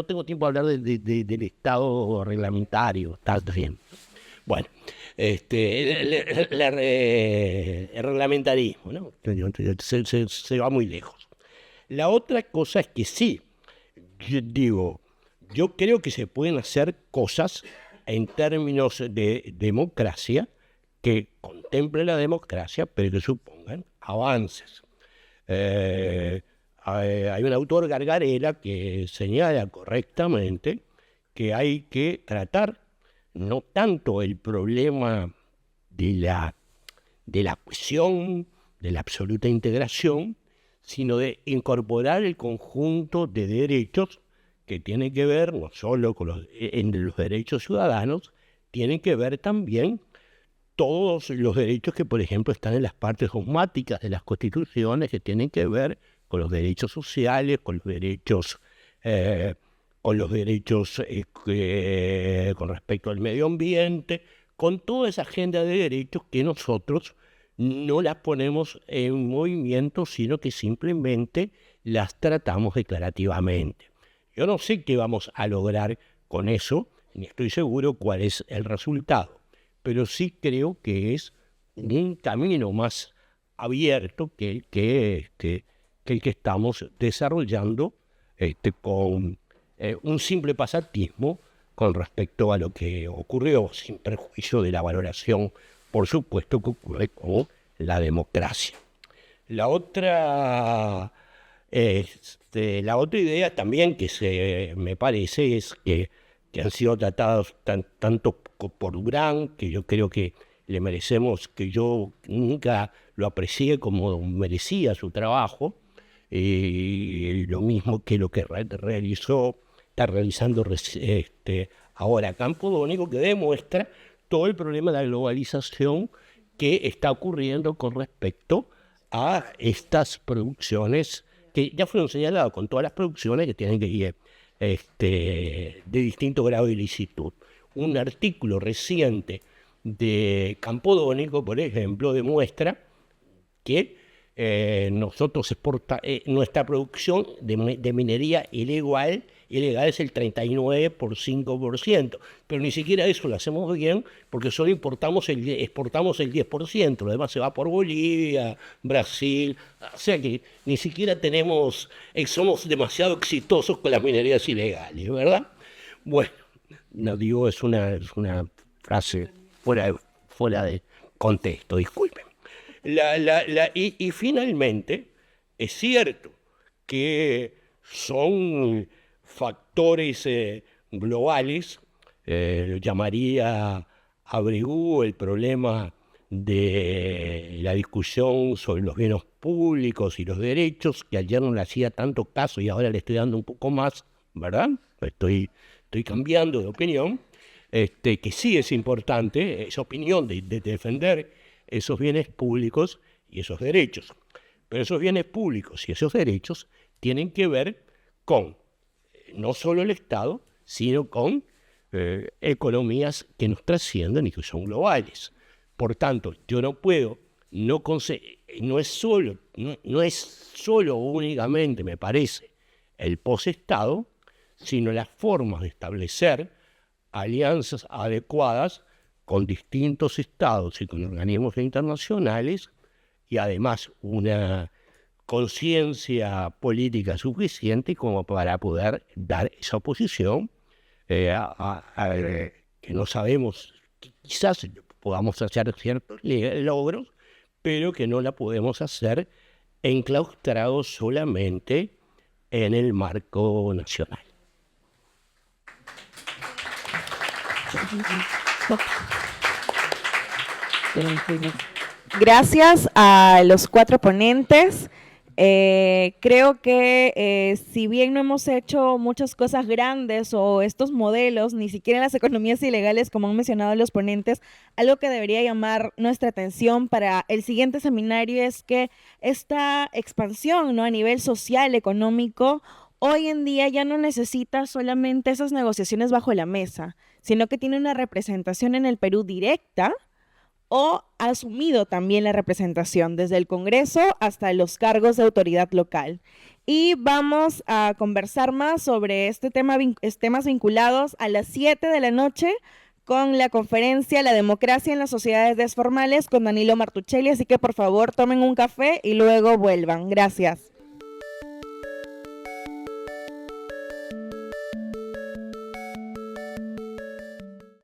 tengo tiempo de hablar del Estado reglamentario, está bien. Bueno, el reglamentarismo, ¿no? Se va muy lejos. La otra cosa es que sí, yo creo que se pueden hacer cosas en términos de democracia que contemplen la democracia, pero que supongan avances. Hay un autor, Gargarella, que señala correctamente que hay que tratar no tanto el problema de la cohesión, de la absoluta integración, sino de incorporar el conjunto de derechos que tienen que ver no solo con los derechos ciudadanos, tienen que ver también todos los derechos que, por ejemplo, están en las partes dogmáticas de las constituciones, que tienen que ver con los derechos sociales, con los derechos con respecto al medio ambiente, con toda esa agenda de derechos que nosotros no las ponemos en movimiento, sino que simplemente las tratamos declarativamente. Yo no sé qué vamos a lograr con eso, ni estoy seguro cuál es el resultado, pero sí creo que es un camino más abierto que el que estamos desarrollando con un simple pasatismo con respecto a lo que ocurrió, sin perjuicio de la valoración, por supuesto, que ocurre con la democracia. La otra idea también que me parece es que han sido tratados tanto por Durán, que yo creo que le merecemos, que yo nunca lo aprecié como merecía su trabajo, lo mismo que lo que está realizando ahora Campodónico, que demuestra todo el problema de la globalización que está ocurriendo con respecto a estas producciones que ya fueron señaladas, con todas las producciones que tienen que ir de distinto grado de ilicitud. Un artículo reciente de Campodónico, por ejemplo, demuestra que nosotros nuestra producción de minería ilegal es el 39,5%, pero ni siquiera eso lo hacemos bien porque solo exportamos el 10%, lo demás se va por Bolivia, Brasil, o sea que ni siquiera somos demasiado exitosos con las minerías ilegales, ¿verdad? Bueno, no digo, es una frase fuera de contexto, disculpen. Y finalmente, es cierto que son factores globales, llamaría a Bregú el problema de la discusión sobre los bienes públicos y los derechos, que ayer no le hacía tanto caso y ahora le estoy dando un poco más, ¿verdad? Estoy cambiando de opinión, que sí es importante esa opinión de defender esos bienes públicos y esos derechos. Pero esos bienes públicos y esos derechos tienen que ver con no solo el Estado, sino con economías que nos trascienden y que son globales. Por tanto, yo no puedo, no es solo únicamente, me parece, el posestado, sino las formas de establecer alianzas adecuadas con distintos estados y con organismos internacionales, y además una conciencia política suficiente como para poder dar esa oposición que no sabemos, quizás podamos hacer ciertos logros, pero que no la podemos hacer enclaustrados solamente en el marco nacional. Gracias a los 4 ponentes. Creo que si bien no hemos hecho muchas cosas grandes o estos modelos, ni siquiera en las economías ilegales, como han mencionado los ponentes, algo que debería llamar nuestra atención para el siguiente seminario es que esta expansión, ¿no?, a nivel social, económico, hoy en día ya no necesita solamente esas negociaciones bajo la mesa, sino que tiene una representación en el Perú directa, o ha asumido también la representación desde el Congreso hasta los cargos de autoridad local. Y vamos a conversar más sobre temas vinculados a las 7 de la noche con la conferencia La democracia en las sociedades desformales con Danilo Martuchelli, así que por favor tomen un café y luego vuelvan. Gracias.